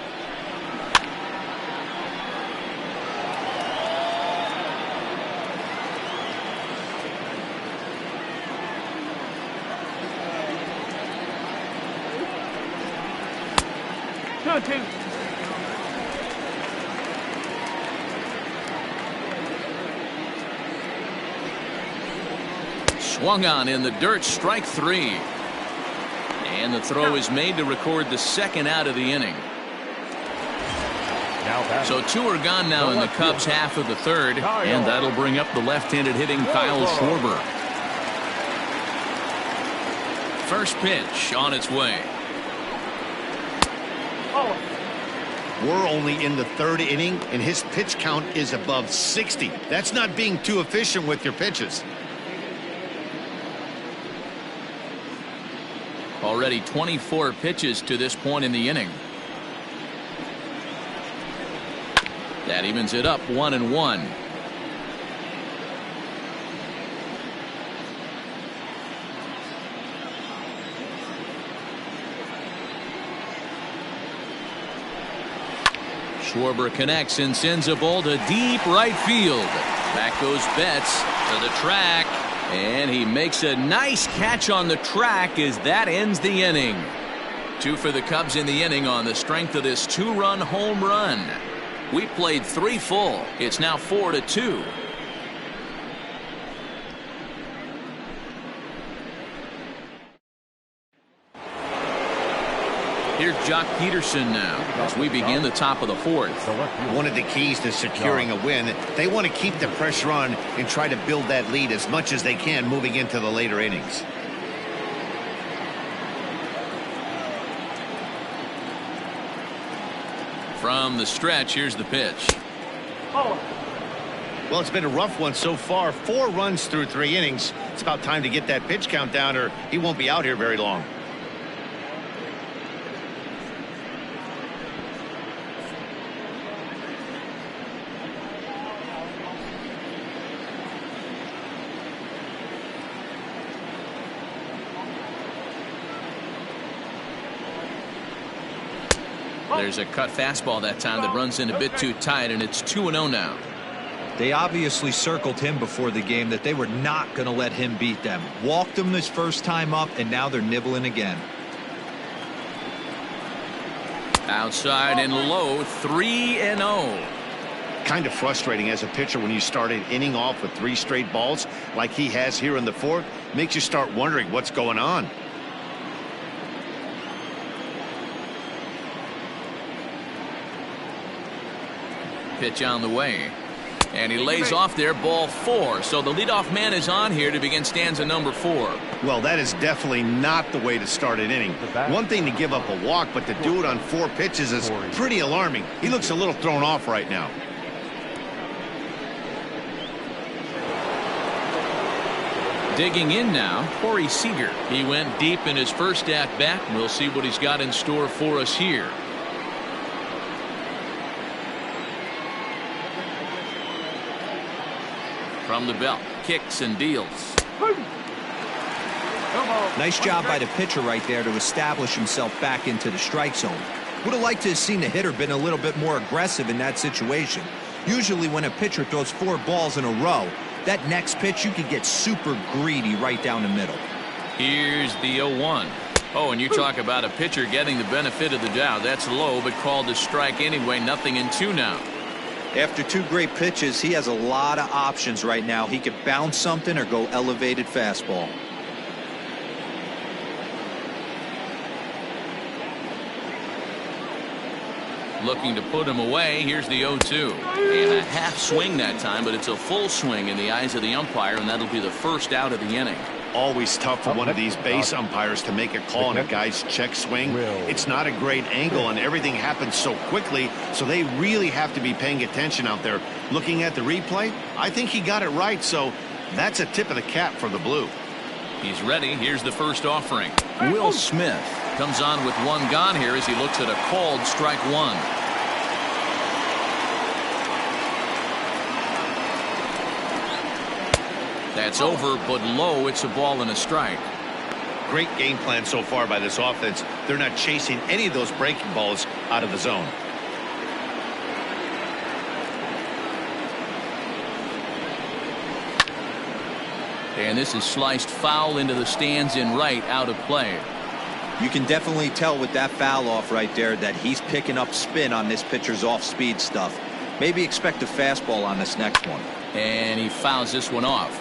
Swung on in the dirt, strike 3. And the throw is made to record the second out of the inning. So 2 are gone now in the Cubs' half of the third, and that'll bring up the left-handed hitting Kyle Schwarber. First pitch on its way. We're only in the third inning, and his pitch count is above 60. That's not being too efficient with your pitches. Already 24 pitches to this point in the inning. That evens it up 1-1. Schwarber connects and sends a ball to deep right field. Back goes Betts to the track, and he makes a nice catch on the track as that ends the inning. 2 for the Cubs in the inning on the strength of this 2-run home run. We played 3 full. It's now 4-2. Here's Jock Peterson now as we begin the top of the fourth. One of the keys to securing a win, they want to keep the pressure on and try to build that lead as much as they can moving into the later innings. From the stretch, here's the pitch. Well, it's been a rough one so far. 4 runs through 3 innings. It's about time to get that pitch count down, or he won't be out here very long. There's a cut fastball that time that runs in a bit too tight, and it's 2-0 now. They obviously circled him before the game that they were not going to let him beat them. Walked him his first time up, and now they're nibbling again. Outside and low, 3-0. Kind of frustrating as a pitcher when you start an inning off with 3 straight balls like he has here in the fourth. Makes you start wondering what's going on. Pitch on the way. And he lays off there, ball 4. So the leadoff man is on here to begin stanza number 4. Well, that is definitely not the way to start an inning. One thing to give up a walk, but to do it on 4 pitches is pretty alarming. He looks a little thrown off right now. Digging in now, Corey Seager. He went deep in his first at-bat. We'll see what he's got in store for us here. From the belt, kicks and deals. Nice job by the pitcher right there to establish himself back into the strike zone. Would have liked to have seen the hitter been a little bit more aggressive in that situation. Usually when a pitcher throws 4 balls in a row, that next pitch you could get super greedy right down the middle. Here's the 0-1. Oh, and you talk about a pitcher getting the benefit of the doubt. That's low, but called a strike anyway. 0-2 now. After 2 great pitches, he has a lot of options right now. He could bounce something or go elevated fastball. Looking to put him away. Here's the 0-2. And a half swing that time, but it's a full swing in the eyes of the umpire, and that'll be the first out of the inning. Always tough for one of these base umpires to make a call on a guy's check swing. It's not a great angle, and everything happens so quickly, so they really have to be paying attention out there. Looking at the replay, I think he got it right, so that's a tip of the cap for the Blue. He's ready. Here's the first offering. Will Smith comes on with 1 gone here as he looks at a called strike 1. That's over, but low. It's a ball and a strike. Great game plan so far by this offense. They're not chasing any of those breaking balls out of the zone. And this is sliced foul into the stands in right, out of play. You can definitely tell with that foul off right there that he's picking up spin on this pitcher's off-speed stuff. Maybe expect a fastball on this next one. And he fouls this one off.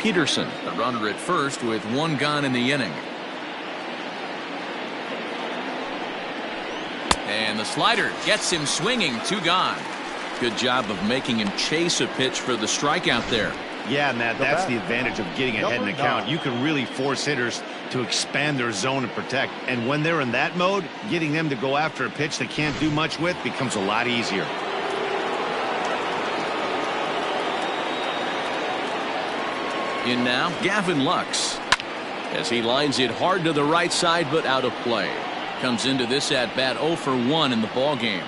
Peterson, the runner at first with 1 gone in the inning. And the slider gets him swinging. 2 gone. Good job of making him chase a pitch for the strikeout there. Yeah, Matt, that's the advantage of getting ahead in the count. You can really force hitters to expand their zone and protect. And when they're in that mode, getting them to go after a pitch they can't do much with becomes a lot easier. In now, Gavin Lux, as he lines it hard to the right side, but out of play. Comes into this at bat 0 for 1 in the ball game.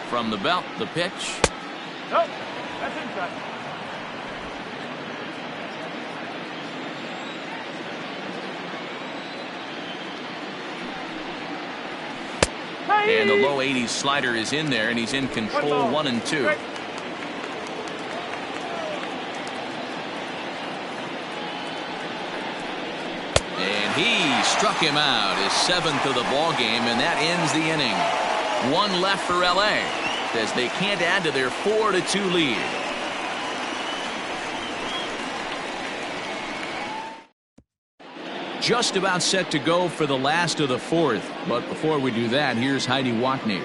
From the belt, the pitch. Nope, that's inside. And the low 80s slider is in there, and he's in control. 1-2. And he struck him out, his 7th of the ball game, and that ends the inning. 1 left for LA as they can't add to their 4-2 lead. Just about set to go for the last of the 4th. But before we do that, here's Heidi Watney.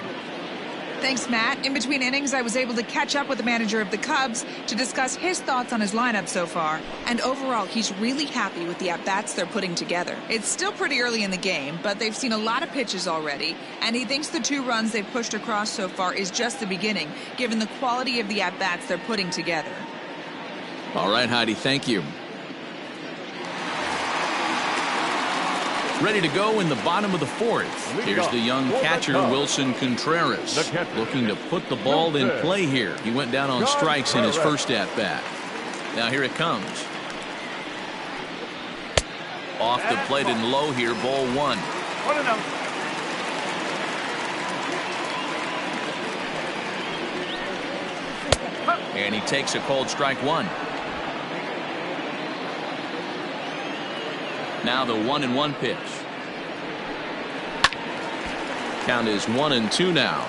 Thanks, Matt. In between innings, I was able to catch up with the manager of the Cubs to discuss his thoughts on his lineup so far. And overall, he's really happy with the at-bats they're putting together. It's still pretty early in the game, but they've seen a lot of pitches already. And he thinks the 2 runs they've pushed across so far is just the beginning, given the quality of the at-bats they're putting together. All right, Heidi, thank you. Ready to go in the bottom of the 4th. Here's the young catcher, Wilson Contreras, looking to put the ball in play here. He went down on strikes in his first at-bat. Now here it comes. Off the plate and low here, ball 1. And he takes a called strike 1. Now the 1-1 pitch. Count is 1-2 now.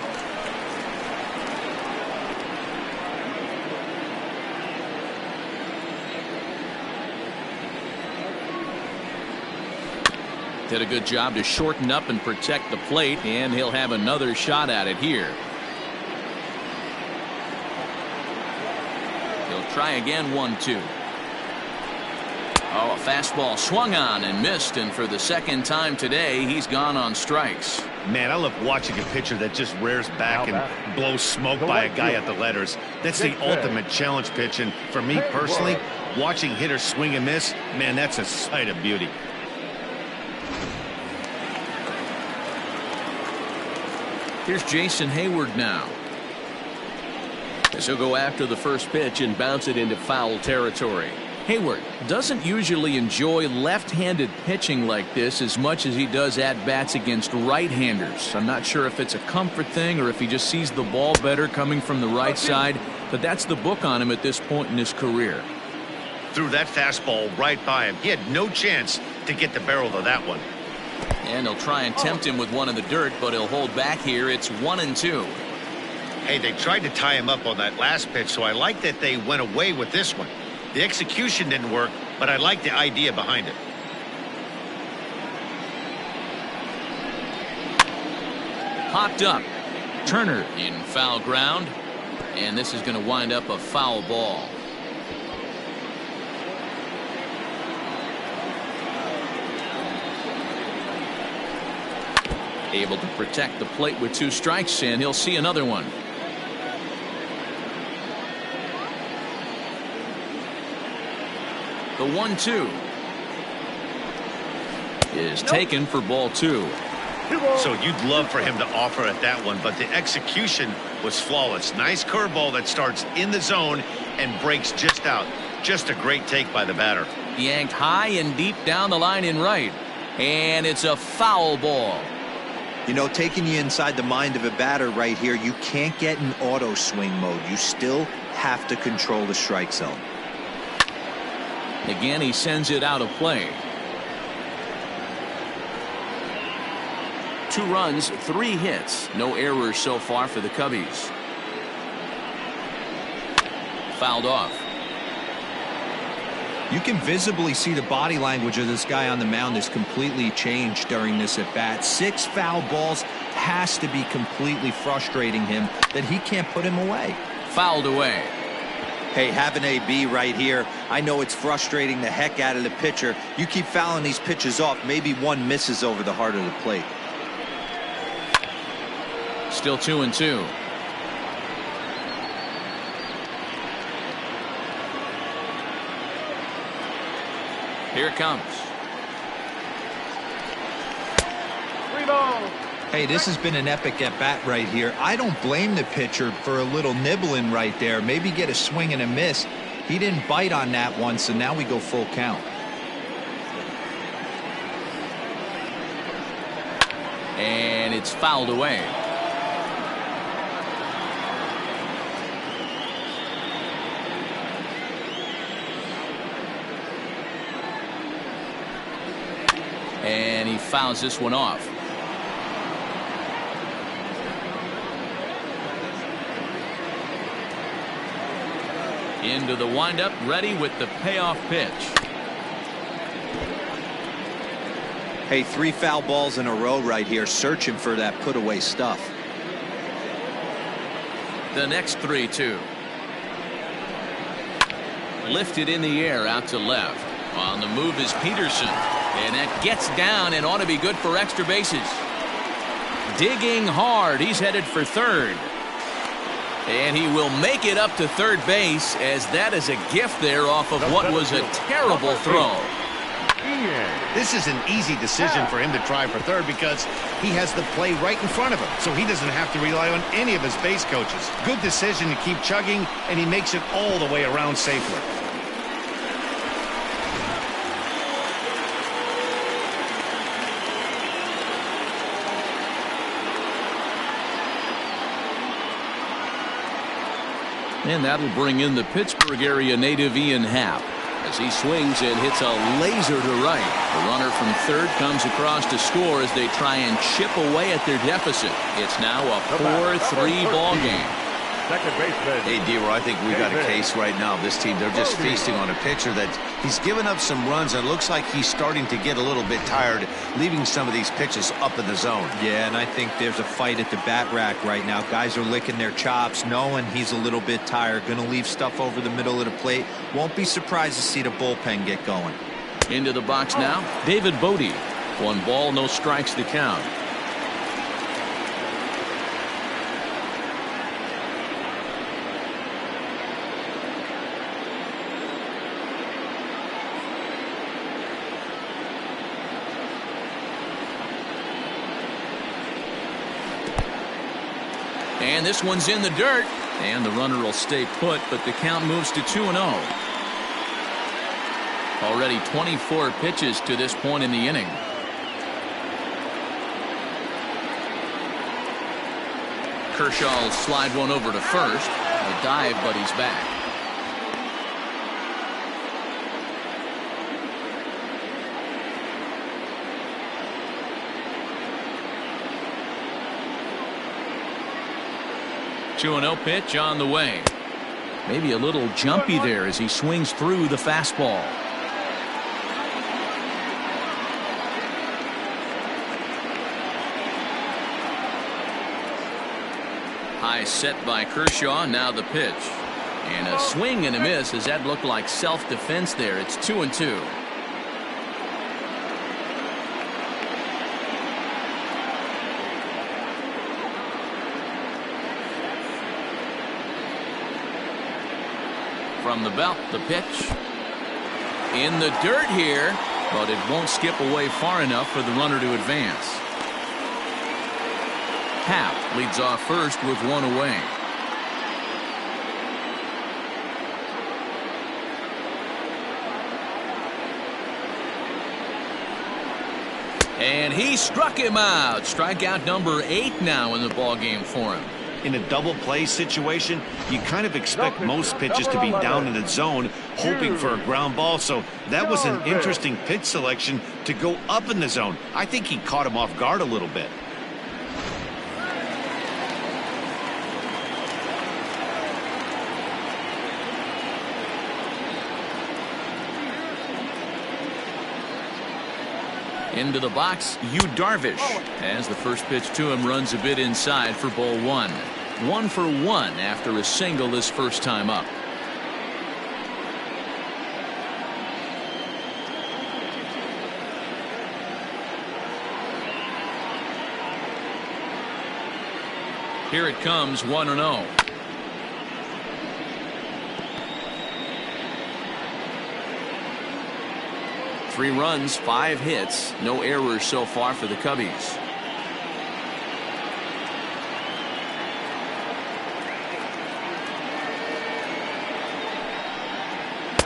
Did a good job to shorten up and protect the plate, and he'll have another shot at it here. He'll try again, 1-2. Oh, a fastball swung on and missed, and for the second time today, he's gone on strikes. Man, I love watching a pitcher that just rears back and blows smoke by a guy at the letters. That's the ultimate challenge pitch, and for me personally, watching hitters swing and miss, man, that's a sight of beauty. Here's Jason Hayward now. As he'll go after the first pitch and bounce it into foul territory. Hayward doesn't usually enjoy left-handed pitching like this as much as he does at-bats against right-handers. I'm not sure if it's a comfort thing or if he just sees the ball better coming from the right side, but that's the book on him at this point in his career. Threw that fastball right by him. He had no chance to get the barrel of that one. And he'll try and tempt him with one in the dirt, but he'll hold back here. It's 1-2. Hey, they tried to tie him up on that last pitch, so I like that they went away with this one. The execution didn't work, but I like the idea behind it. Popped up. Turner in foul ground, and this is going to wind up a foul ball. Able to protect the plate with 2 strikes, and he'll see another one. The 1-2 is taken for ball 2. So you'd love for him to offer at that one, but the execution was flawless. Nice curveball that starts in the zone and breaks just out. Just a great take by the batter. Yanked high and deep down the line in right, and it's a foul ball. You know, taking you inside the mind of a batter right here, you can't get in auto swing mode. You still have to control the strike zone. Again, he sends it out of play. 2 runs, 3 hits. No errors so far for the Cubbies. Fouled off. You can visibly see the body language of this guy on the mound is completely changed during this at bat. 6 foul balls has to be completely frustrating him that he can't put him away. Fouled away. Hey, have an AB right here. I know it's frustrating the heck out of the pitcher. You keep fouling these pitches off, maybe one misses over the heart of the plate. Still 2-2. Here it comes. 3 balls. Hey, this has been an epic at bat right here. I don't blame the pitcher for a little nibbling right there. Maybe get a swing and a miss. He didn't bite on that one, so now we go full count. And it's fouled away. And he fouls this one off. Into the windup, ready with the payoff pitch. Hey, 3 foul balls in a row right here, searching for that put away stuff. The next 3-2. Lifted in the air out to left. On the move is Peterson. And that gets down and ought to be good for extra bases. Digging hard. He's headed for third. And he will make it up to third base, as that is a gift there off of what was a terrible throw. This is an easy decision for him to try for third because he has the play right in front of him, so he doesn't have to rely on any of his base coaches. Good decision to keep chugging, and he makes it all the way around safely. And that'll bring in the Pittsburgh area native Ian Happ as he swings and hits a laser to right. The runner from third comes across to score as they try and chip away at their deficit. It's now a 4-3 ball game. second baseman. Hey, D-Roy, I think we got a case right now. This team, they're just feasting on a pitcher that he's given up some runs, and it looks like he's starting to get a little bit tired, leaving some of these pitches up in the zone. Yeah, and I think there's a fight at the bat rack right now. Guys are licking their chops, knowing he's a little bit tired, going to leave stuff over the middle of the plate. Won't be surprised to see the bullpen get going. Into the box now, David Bodie. 1 ball, no strikes to count. And this one's in the dirt. And the runner will stay put, but the count moves to 2-0. Already 24 pitches to this point in the inning. Kershaw will slide one over to first. A dive, but he's back. Two 2-0 pitch on the way. Maybe a little jumpy there as he swings through the fastball. High set by Kershaw. Now the pitch. And a swing and a miss. As that looked like self-defense there. It's 2-2. From the belt, the pitch. In the dirt here, but it won't skip away far enough for the runner to advance. Happ leads off first with one away. And he struck him out. Strikeout number 8 now in the ballgame for him. In a double play situation, you kind of expect most pitches to be down in the zone, hoping for a ground ball. So that was an interesting pitch selection to go up in the zone. I think he caught him off guard a little bit. Into the box, Yu Darvish, as the first pitch to him runs a bit inside for ball 1. 1 for 1 after a single his first time up. Here it comes, 1-0. Three runs, 5 hits, no errors so far for the Cubbies.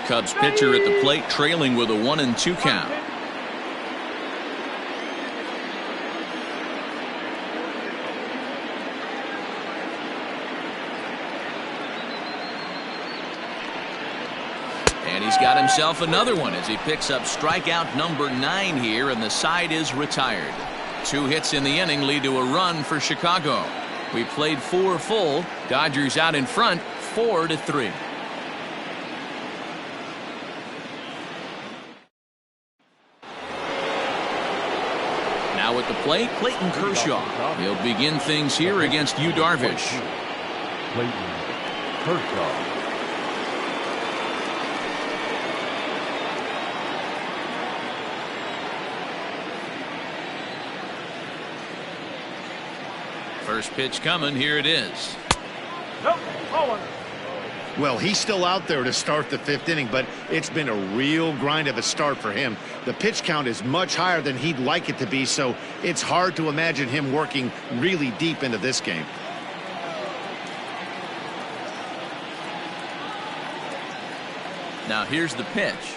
Cubs pitcher at the plate trailing with a 1-2 count. And he's got himself another one as he picks up strikeout number 9 here, and the side is retired. 2 hits in the inning lead to a run for Chicago. We played 4 full. Dodgers out in front 4-3. Now at the plate, Clayton Kershaw. He'll begin things here against Yu Darvish. Clayton Kershaw. First pitch coming. Here it is. Well, he's still out there to start the 5th inning, but it's been a real grind of a start for him. The pitch count is much higher than he'd like it to be, so it's hard to imagine him working really deep into this game. Now here's the pitch.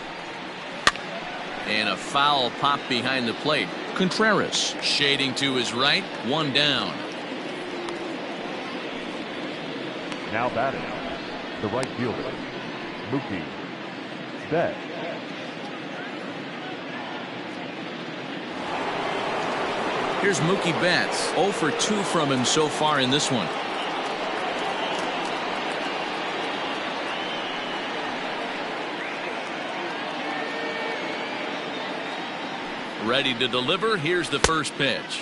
And a foul pop behind the plate. Contreras shading to his right. 1 down. Now batting, the right fielder, Mookie Betts. Here's Mookie Betts. 0 for 2 from him so far in this one. Ready to deliver. Here's the first pitch.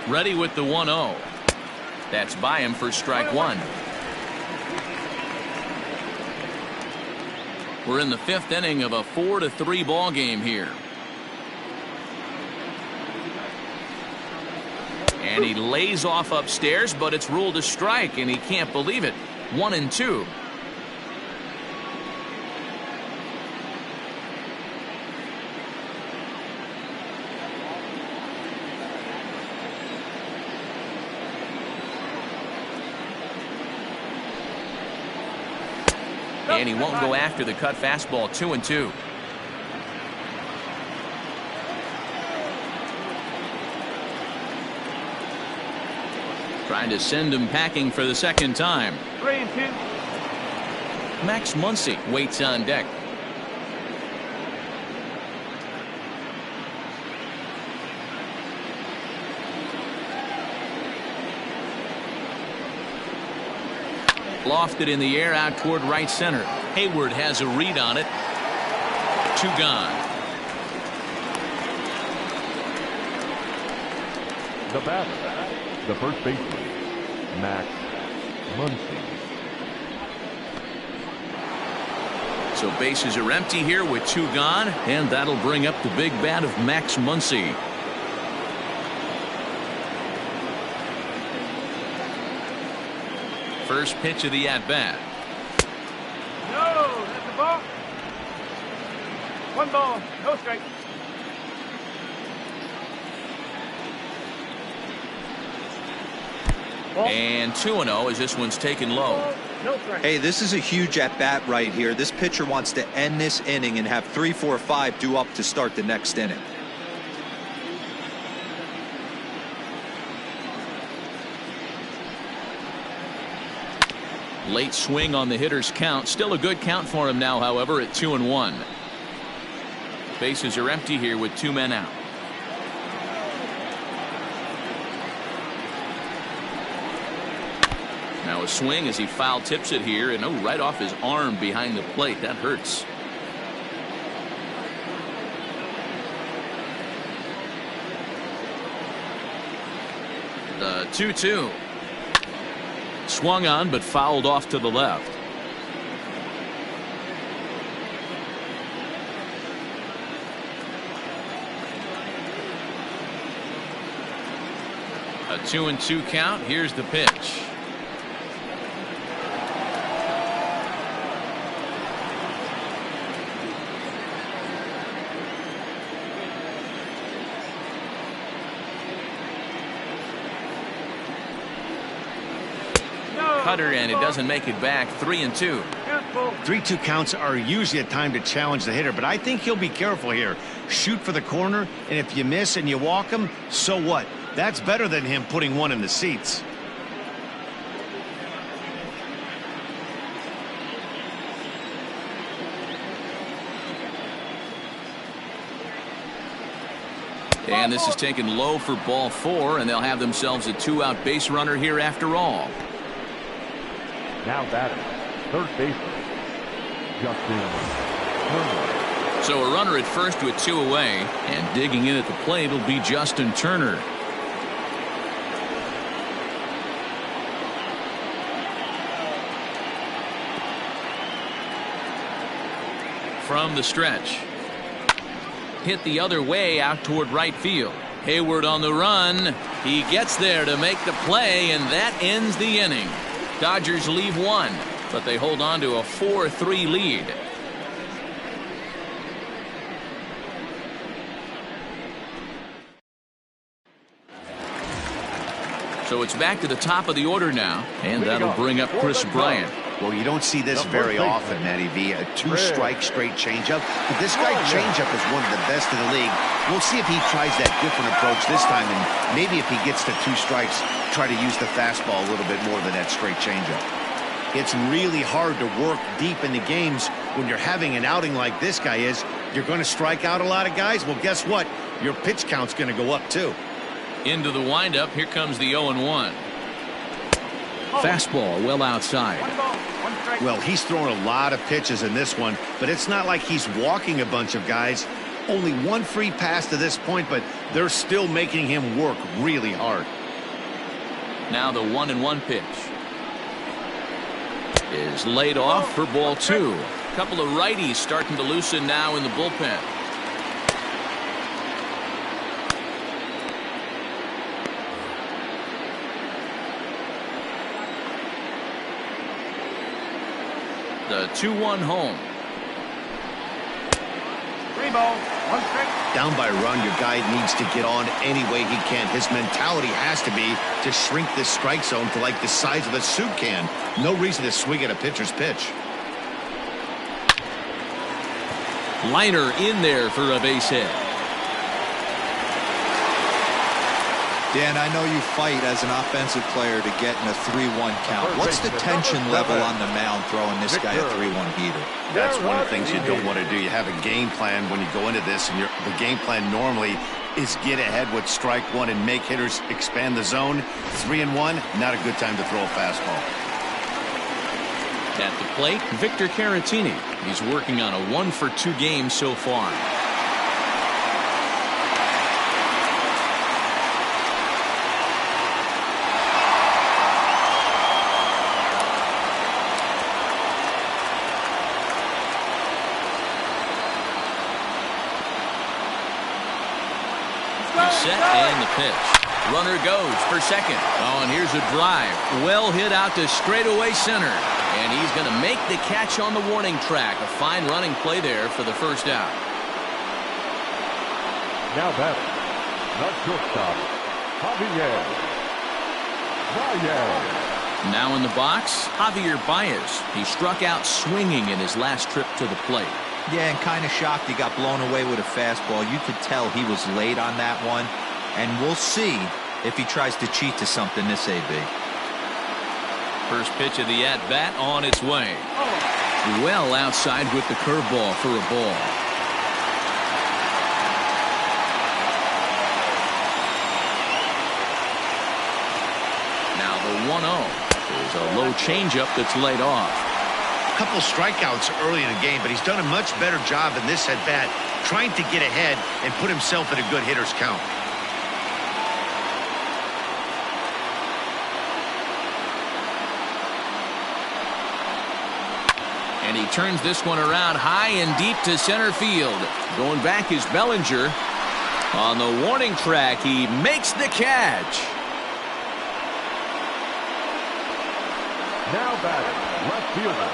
Ready with the 1-0. That's by him for strike one. We're in the 5th inning of a 4-3 ball game here. And he lays off upstairs, but it's ruled a strike, and he can't believe it. 1-2. And he won't go after the cut fastball. 2-2. Trying to send him packing for the second time. 3-2. Max Muncy waits on deck. Lofted in the air out toward right center. Hayward has a read on it. 2 gone. The batter, the first baseman, Max Muncy. So bases are empty here with 2 gone, and that'll bring up the big bat of Max Muncy. First pitch of the at-bat. No, that's a ball. 1 ball, no strike. And 2-0 as this one's taken low. No strike. Hey, this is a huge at-bat right here. This pitcher wants to end this inning and have 3, 4, 5 due up to start the next inning. Late swing on the hitter's count. Still a good count for him now, however, at 2-1. Bases are empty here with 2 men out. Now a swing as he foul tips it here, and right off his arm behind the plate. That hurts. The 2-2. Swung on but fouled off to the left. A 2-2 count. Here's the pitch. Cutter, and it doesn't make it back. 3-2. 3-2 counts are usually a time to challenge the hitter, but I think he'll be careful here. Shoot for the corner, and if you miss and you walk him, so what? That's better than him putting one in the seats. And this is taken low for ball 4, and they'll have themselves a 2-out base runner here after all. Now batting, third baseman, Justin Turner. So a runner at first with 2 away, and digging in at the plate will be Justin Turner. From the stretch. Hit the other way out toward right field. Hayward on the run. He gets there to make the play, and that ends the inning. Dodgers leave 1, but they hold on to a 4-3 lead. So it's back to the top of the order now, and that'll bring up Chris Bryant. Well, you don't see this very often, Matty V. A 2-strike straight changeup. But this guy changeup is one of the best in the league. We'll see if he tries that different approach this time, and maybe if he gets to 2 strikes, try to use the fastball a little bit more than that straight changeup. It's really hard to work deep into games when you're having an outing like this guy is. You're going to strike out a lot of guys. Well, guess what? Your pitch count's going to go up too. Into the windup. Here comes the 0-1. Fastball well outside. One ball, one strike. Well, he's throwing a lot of pitches in this one, but it's not like he's walking a bunch of guys. Only one free pass to this point, but they're still making him work really hard. Now the 1-1 pitch is laid off for ball 2. A couple of righties starting to loosen now in the bullpen. The 2-1 home. 3 balls, 1 strike. Down by a run, your guy needs to get on any way he can. His mentality has to be to shrink this strike zone to like the size of a soup can. No reason to swing at a pitcher's pitch. Liner in there for a base hit. Dan, I know you fight as an offensive player to get in a 3-1 count. What's the tension level on the mound throwing this guy a 3-1 heater? That's one of the things you don't want to do. You have a game plan when you go into this, and the game plan normally is get ahead with strike 1 and make hitters expand the zone. 3-1, not a good time to throw a fastball. At the plate, Victor Caratini. He's working on a 1-for-2 game so far. Set and the pitch. Runner goes for second. Oh, and here's a drive. Well hit out to straightaway center. And he's going to make the catch on the warning track. A fine running play there for the first out. Now batting, the shortstop, Javier Baez. Now in the box, Javier Baez. He struck out swinging in his last trip to the plate. Yeah, and kind of shocked he got blown away with a fastball. You could tell he was late on that one. And we'll see if he tries to cheat to something this AB. First pitch of the at-bat on its way. Well outside with the curveball for a ball. Now the 1-0 is a low changeup that's laid off. Couple strikeouts early in the game, but he's done a much better job in this at bat trying to get ahead and put himself in a good hitter's count. And he turns this one around high and deep to center field. Going back is Bellinger. On the warning track, he makes the catch. Now batting, left fielder,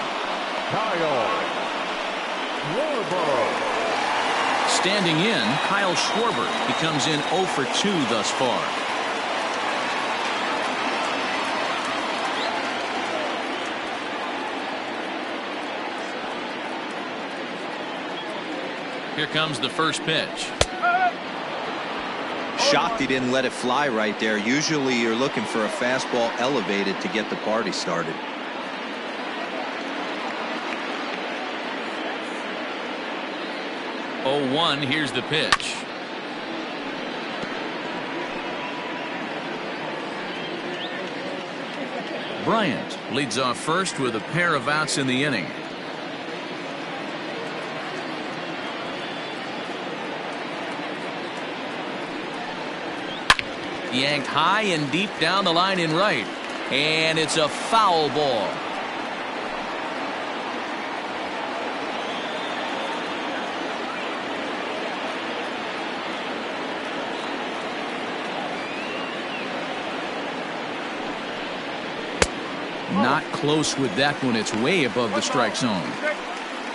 Kyle Schwarber. Standing in, Kyle Schwarber. He comes in 0 for 2 thus far. Here comes the first pitch. Shocked he didn't let it fly right there. Usually you're looking for a fastball elevated to get the party started. Oh, 1, here's the pitch. Bryant leads off first with a pair of outs in the inning. Yanked high and deep down the line in right. And it's a foul ball. Not close with that one. It's way above the strike zone.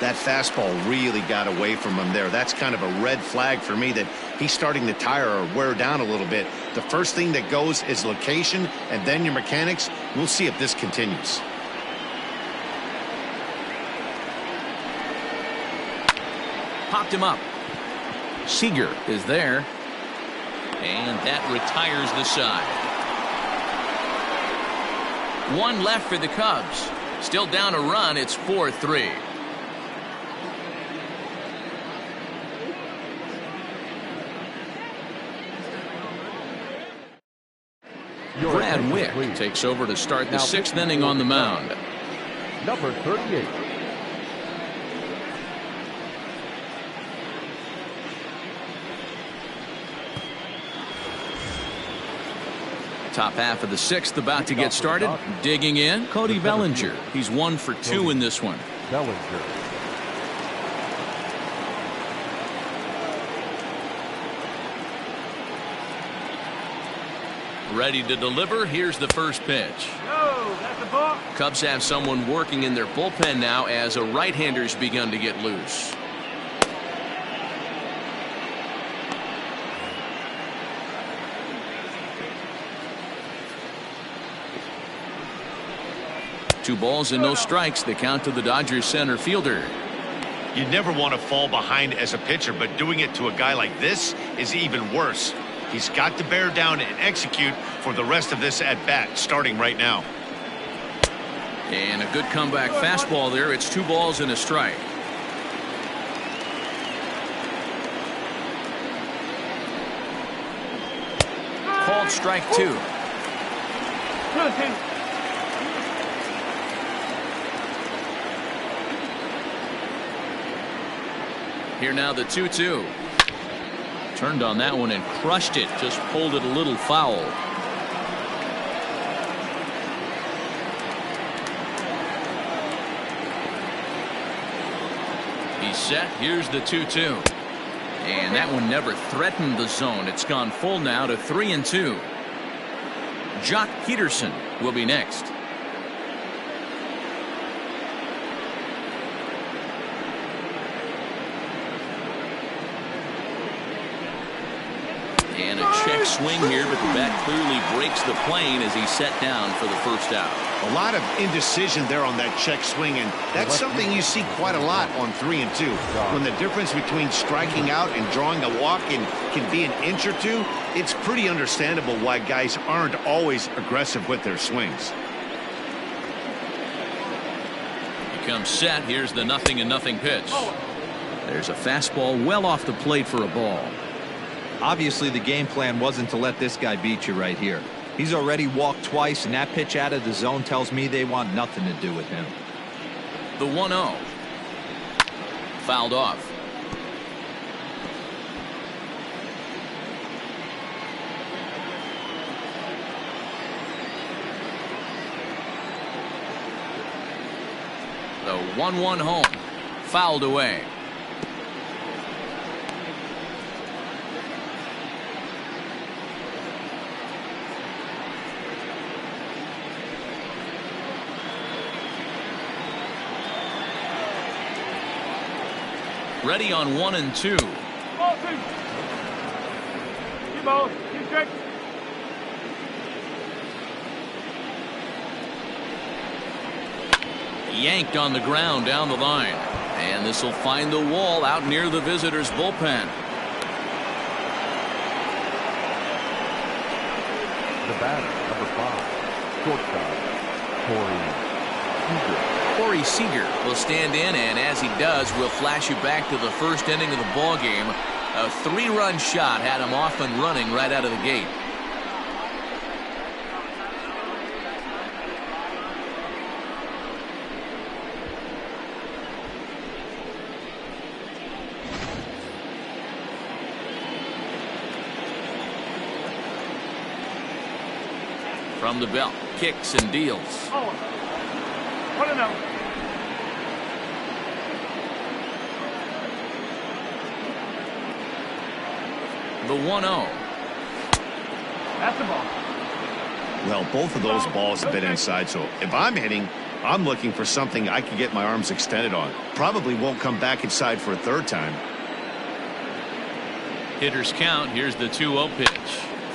That fastball really got away from him there. That's kind of a red flag for me that he's starting to tire or wear down a little bit. The first thing that goes is location and then your mechanics. We'll see if this continues. Popped him up. Seager is there. And that retires the side. 1 left for the Cubs. Still down a run. It's 4-3. Brad Wick takes over to start the 6th inning on the mound. Number 38. Top half of the 6th about to get started. Digging in, Cody Bellinger. He's 1 for 2 in this one. Bellinger. Ready to deliver. Here's the first pitch. That's a ball. Cubs have someone working in their bullpen now as a right-hander's begun to get loose. Two balls and no strikes. The count to the Dodgers center fielder. You never want to fall behind as a pitcher, but doing it to a guy like this is even worse. He's got to bear down and execute for the rest of this at-bat, starting right now. And a good comeback fastball there. It's 2 balls and a strike. Called strike 2. Here now the 2-2. Turned on that one and crushed it. Just pulled it a little foul. He's set. Here's the 2-2. And that one never threatened the zone. It's gone full now to 3-2. Jock Peterson will be next. And a check swing here, but the bat clearly breaks the plane as he's set down for the first out. A lot of indecision there on that check swing, and that's something you see quite a lot on 3 and 2. When the difference between striking out and drawing a walk can be an inch or two, it's pretty understandable why guys aren't always aggressive with their swings. He comes set. Here's the 0-0 pitch. There's a fastball well off the plate for a ball. Obviously, the game plan wasn't to let this guy beat you right here. He's already walked twice, and that pitch out of the zone tells me they want nothing to do with him. The 1-0. Fouled off. The 1-1 home. Fouled away. Ready on 1 and 2. Ball 2. 2 balls, 2 strikes. Yanked on the ground down the line. And this will find the wall out near the visitors' bullpen. The batter, number 5, shortstop, Corey Seager will stand in, and as he does, we'll flash you back to the first inning of the ball game. A 3-run shot had him off and running right out of the gate. From the belt, kicks and deals. 1-0. The 1-0. That's the ball. Well, both of those balls have been inside, so if I'm hitting, I'm looking for something I can get my arms extended on. Probably won't come back inside for a third time. Hitters count. Here's the 2-0 pitch.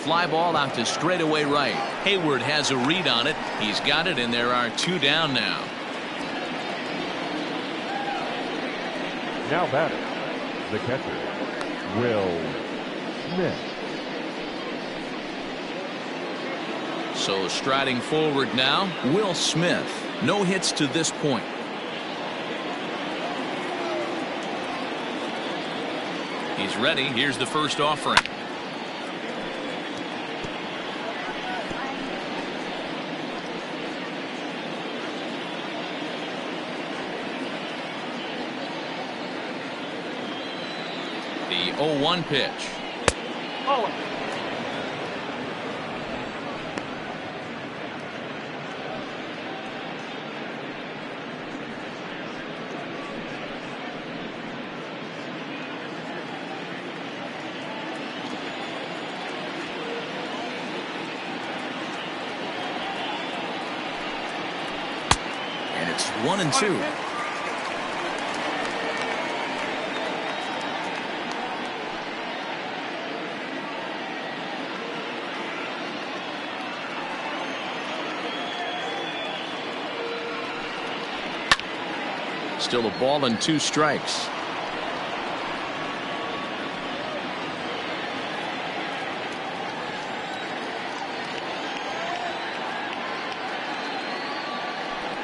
Fly ball out to straightaway right. Hayward has a read on it. He's got it, and there are 2 down now. now batting, the catcher, Will Smith. So striding forward now, Will Smith. No hits to this point. He's ready. Here's the first offering. The 0-1 pitch. Oh. And it's 1-2. Still a ball and 2 strikes.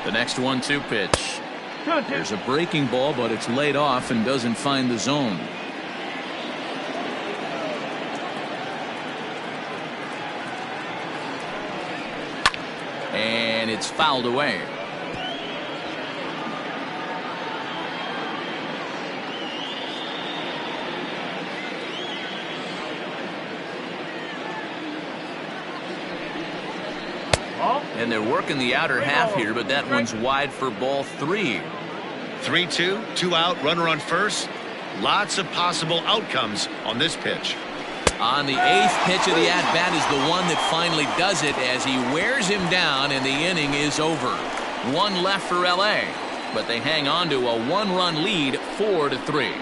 The next 1-2 pitch. There's a breaking ball, but it's laid off and doesn't find the zone. And it's fouled away. And they're working the outer half here, but that one's wide for ball 3. 3-2, 2 out, runner on first. Lots of possible outcomes on this pitch. On the 8th pitch of the at-bat is the one that finally does it as he wears him down, and the inning is over. 1 left for LA, but they hang on to a 1-run lead, 4-3.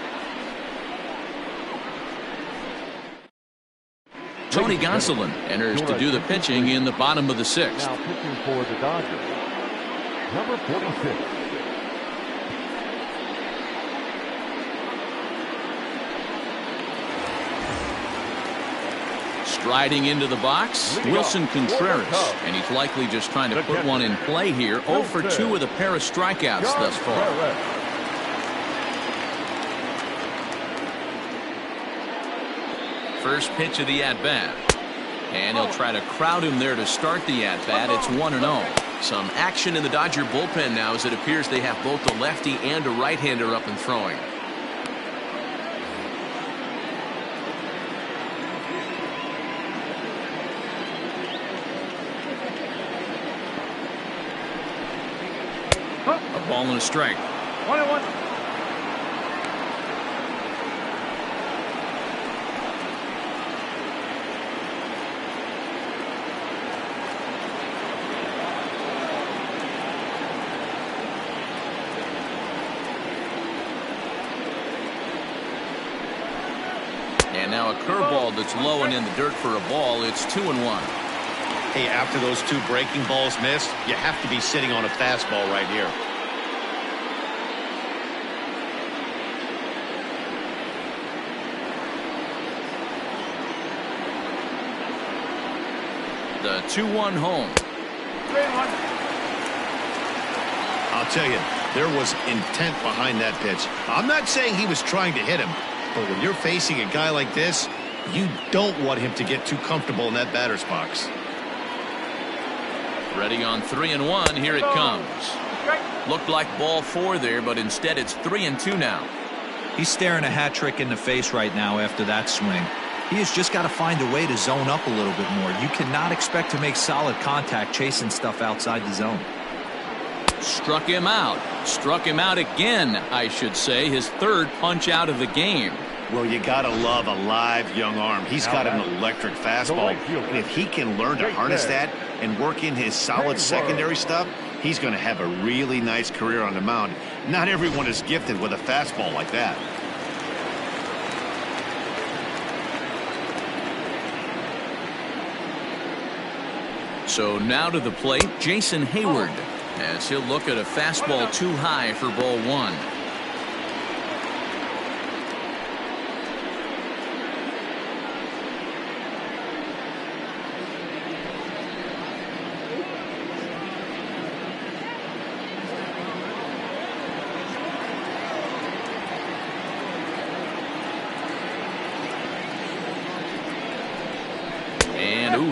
Tony Gonsolin enters to do the pitching in the bottom of the 6th. Now pitching for the Dodgers, number 46. Striding into the box, Wilson Contreras, and he's likely just trying to put one in play here. 0 for 2 with a pair of strikeouts thus far. First pitch of the at-bat. And he'll try to crowd him there to start the at-bat. It's 1-0. Some action in the Dodger bullpen now as it appears they have both a lefty and a right-hander up and throwing. A ball and a strike. 1-1. And now a curveball that's low and in the dirt for a ball. It's 2-1. Hey, after those 2 breaking balls missed, you have to be sitting on a fastball right here. The 2-1 home. 3-1. I'll tell you, there was intent behind that pitch. I'm not saying he was trying to hit him, but when you're facing a guy like this, you don't want him to get too comfortable in that batter's box. Ready on 3-1. Here it comes. Looked like ball 4 there, but instead it's 3-2 now. He's staring a hat trick in the face right now after that swing. He has just got to find a way to zone up a little bit more. You cannot expect to make solid contact chasing stuff outside the zone. Struck him out. Struck him out again, I should say. His 3rd punch out of the game. Well, you gotta love a live young arm. He's got an electric fastball, and if he can learn to harness that and work in his solid secondary stuff, he's going to have a really nice career on the mound. Not everyone is gifted with a fastball like that. So now to the plate, Jason Hayward, as he'll look at a fastball too high for ball 1.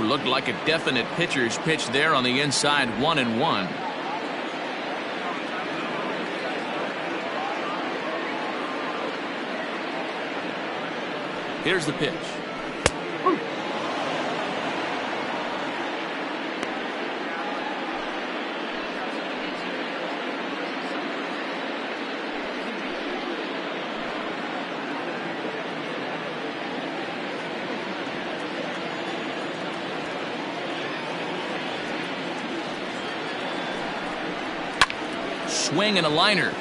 Looked like a definite pitcher's pitch there on the inside. 1-1. Here's the pitch. Swing and a liner.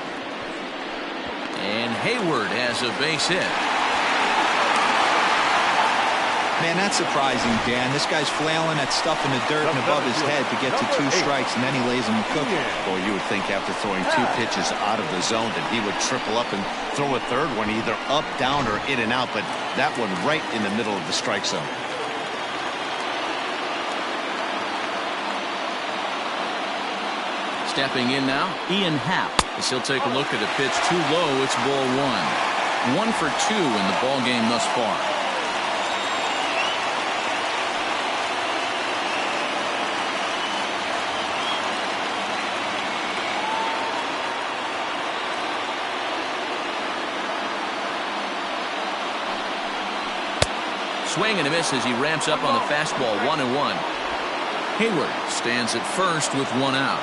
And Hayward has a base hit. Man, that's surprising, Dan. This guy's flailing that stuff in the dirt and above his head to get to 2 strikes, and then he lays him a cookie. Boy, you would think after throwing 2 pitches out of the zone that he would triple up and throw a third one, either up, down, or in and out, but that one right in the middle of the strike zone. Stepping in now, Ian Happ. As he'll take a look at a pitch too low, it's ball 1. 1 for 2 in the ball game thus far. Swing and a miss as he ramps up on the fastball. 1-1. Hayward stands at first with 1 out.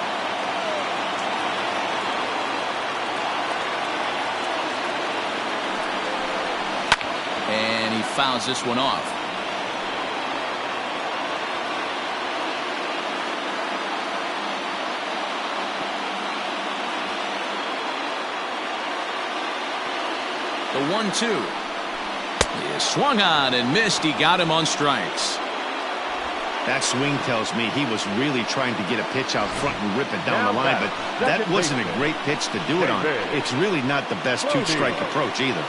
And he fouls this one off. The 1-2. He is swung on and missed. He got him on strikes. That swing tells me he was really trying to get a pitch out front and rip it down the line, but that wasn't a great pitch to do it on. It's really not the best 2-strike approach either.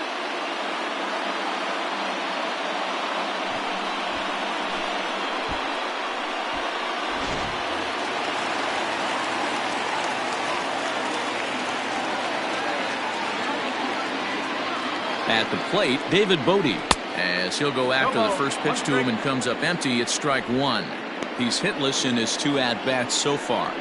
At the plate, David Bodie, as he'll go after the first pitch to him and comes up empty. It's strike 1. He's hitless in his 2 at-bats so far.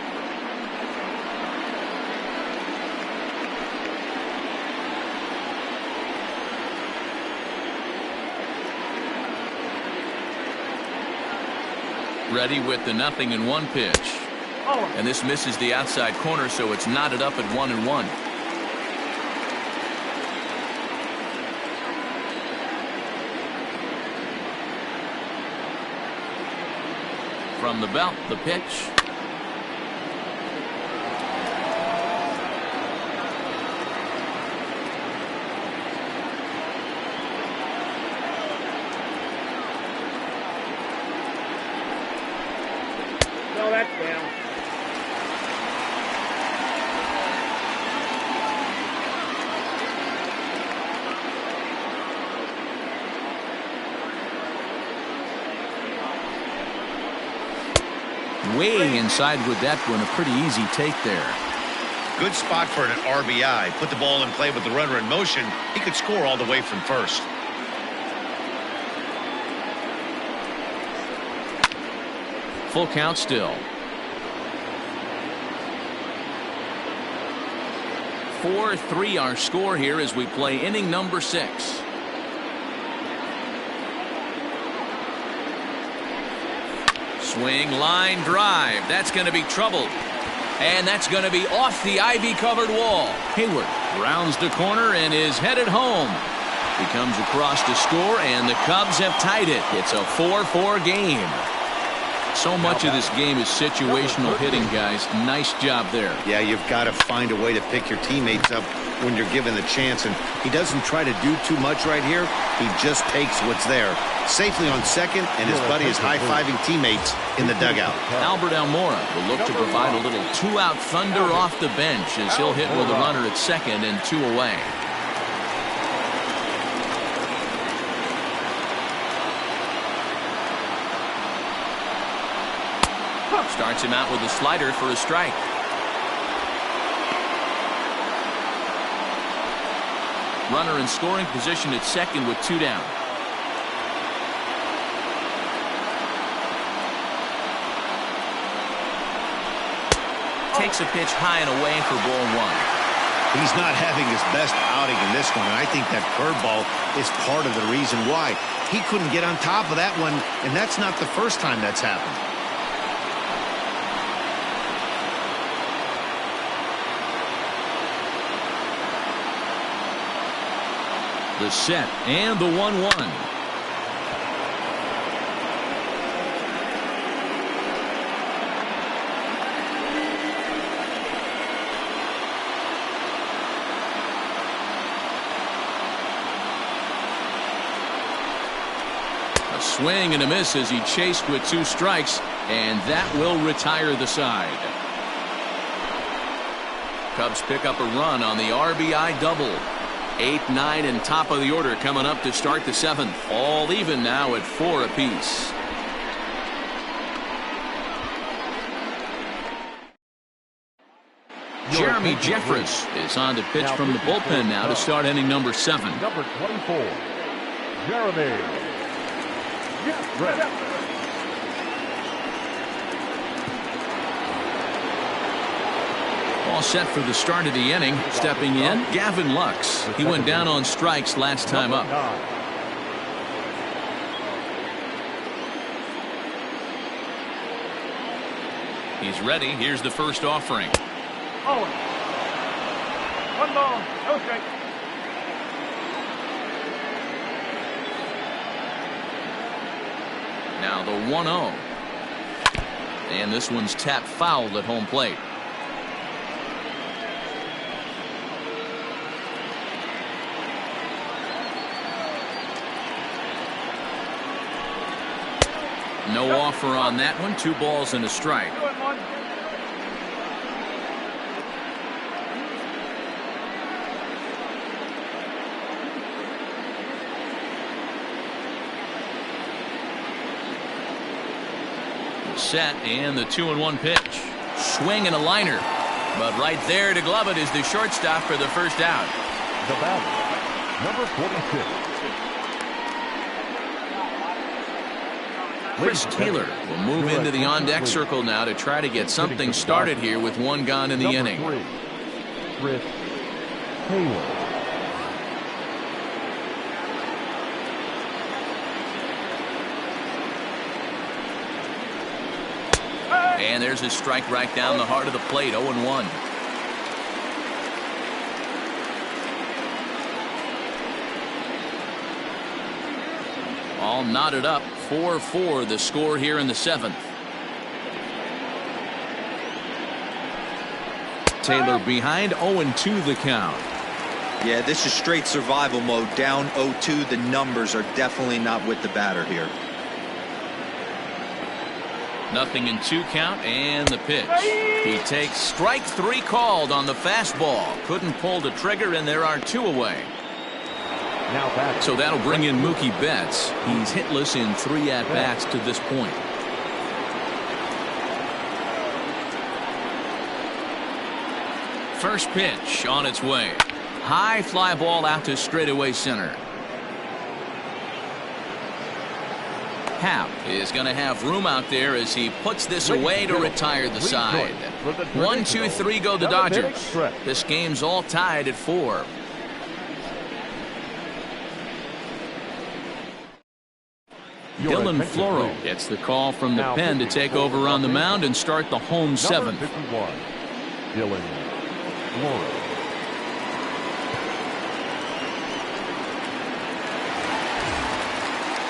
Ready with the 0-1 pitch. And this misses the outside corner, so it's knotted up at 1-1. From the belt, the pitch. No, that's down. Way inside with that one. A pretty easy take there. Good spot for an RBI. Put the ball in play with the runner in motion. He could score all the way from first. Full count still. 4-3 our score here as we play inning number 6. Swing, line, drive. That's going to be troubled. And that's going to be off the ivy-covered wall. Hayward rounds the corner and is headed home. He comes across to score, and the Cubs have tied it. It's a 4-4 game. So much of this game is situational hitting, guys. Nice job there. Yeah, you've got to find a way to pick your teammates up when you're given the chance, and he doesn't try to do too much right here. He just takes what's there. Safely on second, and his buddy is high-fiving teammates in the dugout. Albert Almora will look to provide a little 2-out thunder off the bench as he'll hit with a runner at second and 2 away. Starts him out with a slider for a strike. Runner in scoring position at second with 2 down. Takes a pitch high and away for ball 1. He's not having his best outing in this one, and I think that curveball is part of the reason why. He couldn't get on top of that one, and that's not the first time that's happened. The set and the 1-1. A swing and a miss as he chased with 2 strikes, and that will retire the side. Cubs pick up a run on the RBI double. 8, 9, and top of the order coming up to start the 7th. All even now at 4 apiece. Jeremy Jeffress is on to pitch from the bullpen now to start inning number 7. Number 24, Jeremy Jeffress. All set for the start of the inning. Stepping in, Gavin Lux. He went down on strikes last time up. He's ready. Here's the first offering. Oh. 1 ball, no strike. Now the 1-0. And this one's tapped foul at home plate. No offer on that one. 2 balls and a strike. 2-1. The set and the 2-1 pitch. Swing and a liner. But right there to glove it is the shortstop for the first out. The batter, number 46. Chris Taylor will move into the on-deck circle now to try to get something started here with 1 gone in the inning. Chris Taylor. And there's a strike right down the heart of the plate. 0-1. All knotted up. 4-4 the score here in the 7th. Taylor behind, 0-2 the count. Yeah, this is straight survival mode. Down 0-2. The numbers are definitely not with the batter here. Nothing in 2 count, and the pitch. He takes strike 3 called on the fastball. Couldn't pull the trigger, and there are 2 away. So that'll bring in Mookie Betts. He's hitless in 3 at-bats to this point. First pitch on its way. High fly ball out to straightaway center. Happ is going to have room out there as he puts this away to retire the side. 1, 2, 3 go the Dodgers. This game's all tied at 4. Dylan Floro gets the call from the pen to take over on the mound and start the home 7th. Dylan Floro.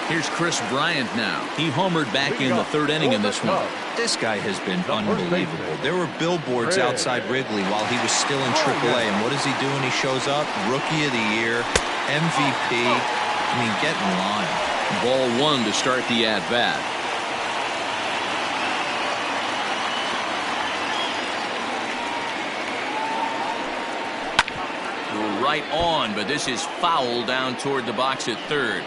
Here's Chris Bryant now. He homered back in the 3rd inning in this one. This guy has been unbelievable. There were billboards outside Wrigley while he was still in AAA, and what does he do when he shows up? Rookie of the Year, MVP. I mean, get in line. Ball 1 to start the at-bat. Right on, but this is foul down toward the box at 3rd.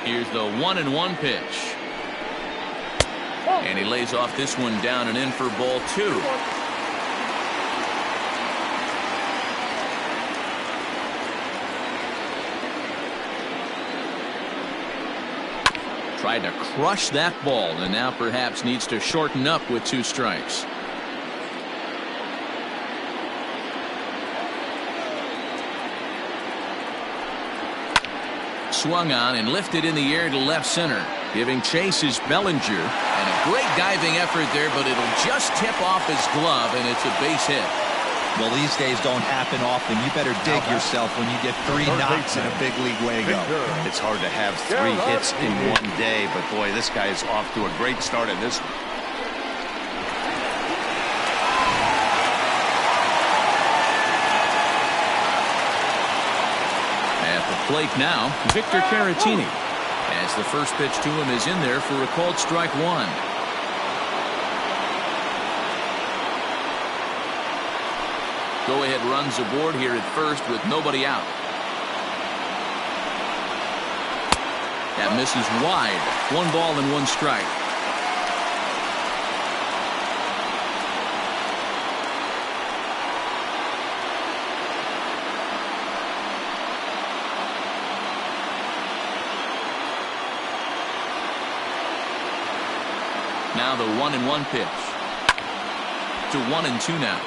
Here's the 1-1 pitch. And he lays off this one down and in for ball 2. Tried to crush that ball and now perhaps needs to shorten up with 2 strikes. swung on and lifted in the air to left center. Giving chase is Bellinger. And a great diving effort there, but it'll just tip off his glove, and it's a base hit. Well, these days don't happen often. You better dig yourself when you get 3 knocks in a big league Wago. It's hard to have 3 hits in one day, but boy, this guy is off to a great start in this one. At the plate now, Victor Caratini. As the first pitch to him is in there for a called strike 1. Go-ahead runs aboard here at first with nobody out. That misses wide. 1 ball and 1 strike. Now the 1-1 pitch. To 1-2 now.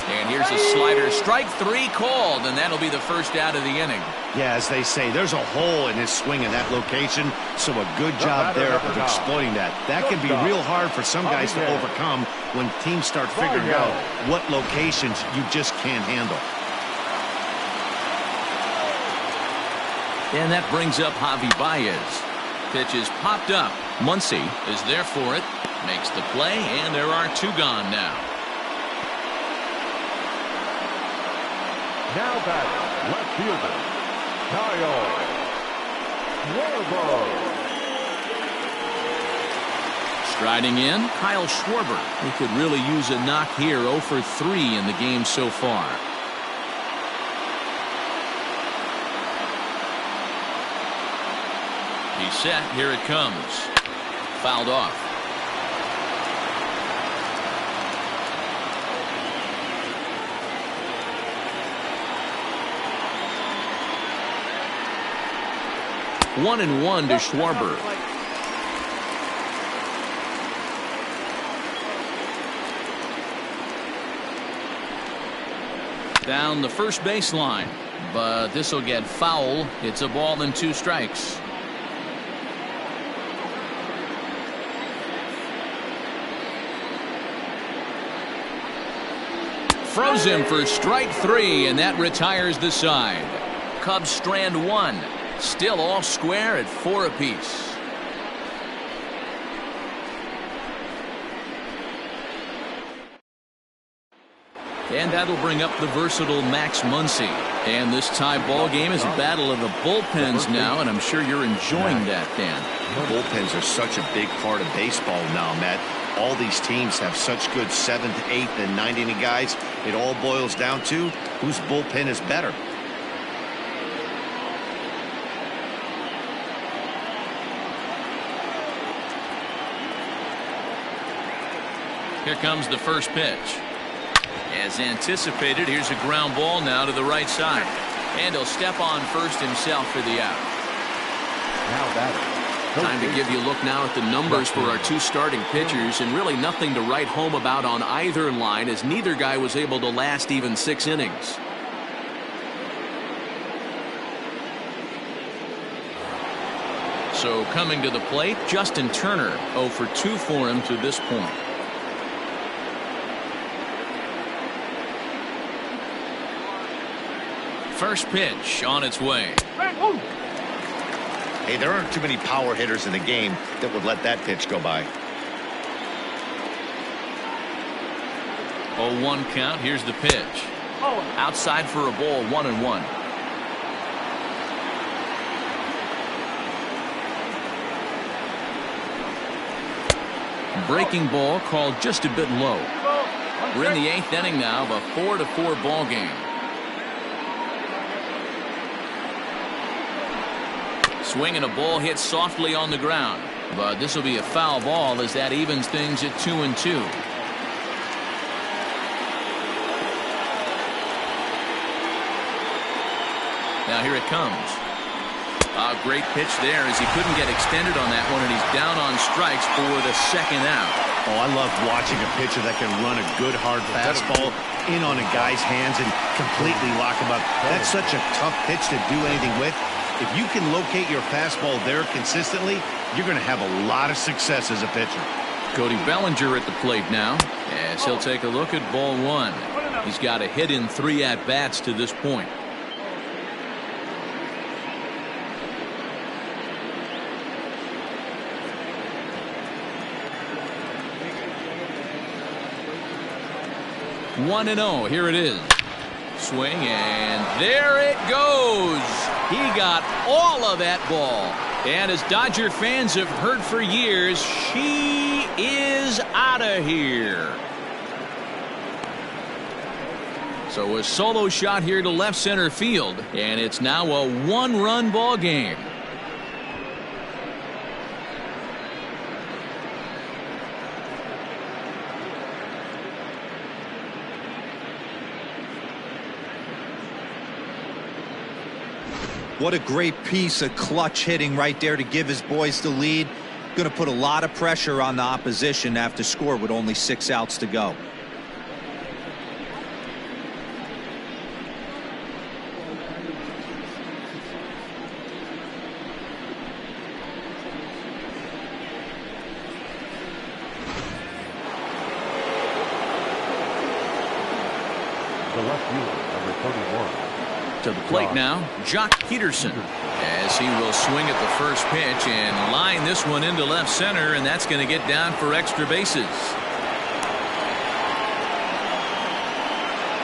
And here's a slider. Strike 3 called, and that'll be the first out of the inning. Yeah, as they say, there's a hole in his swing in that location, so a good job there of exploiting that. That can be real hard for some guys to overcome when teams start figuring out what locations you just can't handle. And that brings up Javi Baez. Pitch is popped up. Muncy is there for it. Makes the play, and there are 2 gone now. Now batting, left fielder, Kyle Schwarber. Striding in, Kyle Schwarber. He could really use a knock here. 0 for 3 in the game so far. He's set. Here it comes. Fouled off. One and 1 to Schwarber. Down the first baseline, but this will get foul. It's a ball and 2 strikes. Froze him for strike 3, and that retires the side. Cubs strand 1. Still all square at 4 apiece. And that'll bring up the versatile Max Muncy. And this tie ball game is a battle of the bullpens now, and I'm sure you're enjoying that, Dan. Bullpens are such a big part of baseball now, Matt. All these teams have such good 7th, 8th, and 9th inning guys. It all boils down to whose bullpen is better. Here comes the first pitch. As anticipated, here's a ground ball now to the right side. And he'll step on first himself for the out. Now batting. Time to give you a look now at the numbers for our 2 starting pitchers, and really nothing to write home about on either line, as neither guy was able to last even 6 innings. So coming to the plate, Justin Turner. 0 for 2 for him to this point. First pitch on its way. Hey, there aren't too many power hitters in the game that would let that pitch go by. 0-1 count. Here's the pitch. Outside for a ball. 1-1. Breaking ball called just a bit low. We're in the 8th inning now of a 4-4 ball game. Swing and a ball hit softly on the ground, but this will be a foul ball as that evens things at 2-2. Now here it comes. A great pitch there as he couldn't get extended on that one, and he's down on strikes for the second out. Oh, I love watching a pitcher that can run a good hard fastball in on a guy's hands and completely lock him up. That's such a tough pitch to do anything with. If you can locate your fastball there consistently, you're going to have a lot of success as a pitcher. Cody Bellinger at the plate now as he'll take a look at ball one. He's got a hit in 3 at-bats to this point. One and 0. Here it is. Swing, and there it goes. He got all of that ball. And as Dodger fans have heard for years, she is out of here. So a solo shot here to left center field, and it's now a 1-run ball game. What a great piece of clutch hitting right there to give his boys the lead. Going to put a lot of pressure on the opposition after score with only 6 outs to go. The left fielder, number 31. To the plate now, Jock Peterson, as he will swing at the first pitch and line this one into left center, and that's going to get down for extra bases.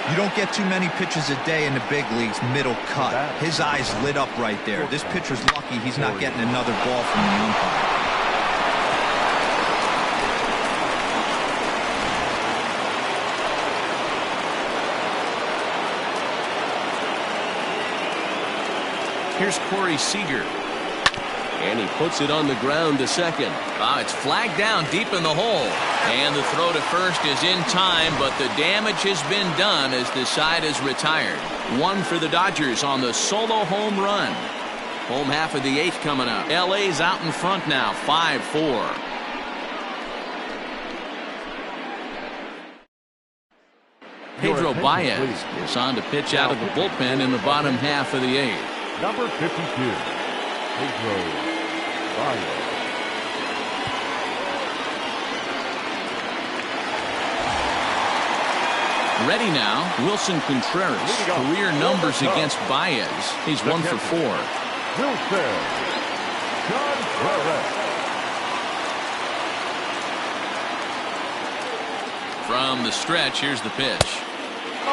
You don't get too many pitches a day in the big leagues middle cut. His eyes lit up right there. This pitcher's lucky he's not getting another ball from the umpire. Here's Corey Seager. And he puts it on the ground to second. It's flagged down deep in the hole. And the throw to first is in time, but the damage has been done as the side is retired. 1 for the Dodgers on the solo home run. Home half of the 8th coming up. LA's out in front now, 5-4. Pedro Baez is on to pitch out of the bullpen in the bottom half of the 8th. Number 52, Pedro Baez. Ready now, Wilson Contreras. Career numbers against Baez. He's 1 for 4. Wilson Contreras. From the stretch, here's the pitch.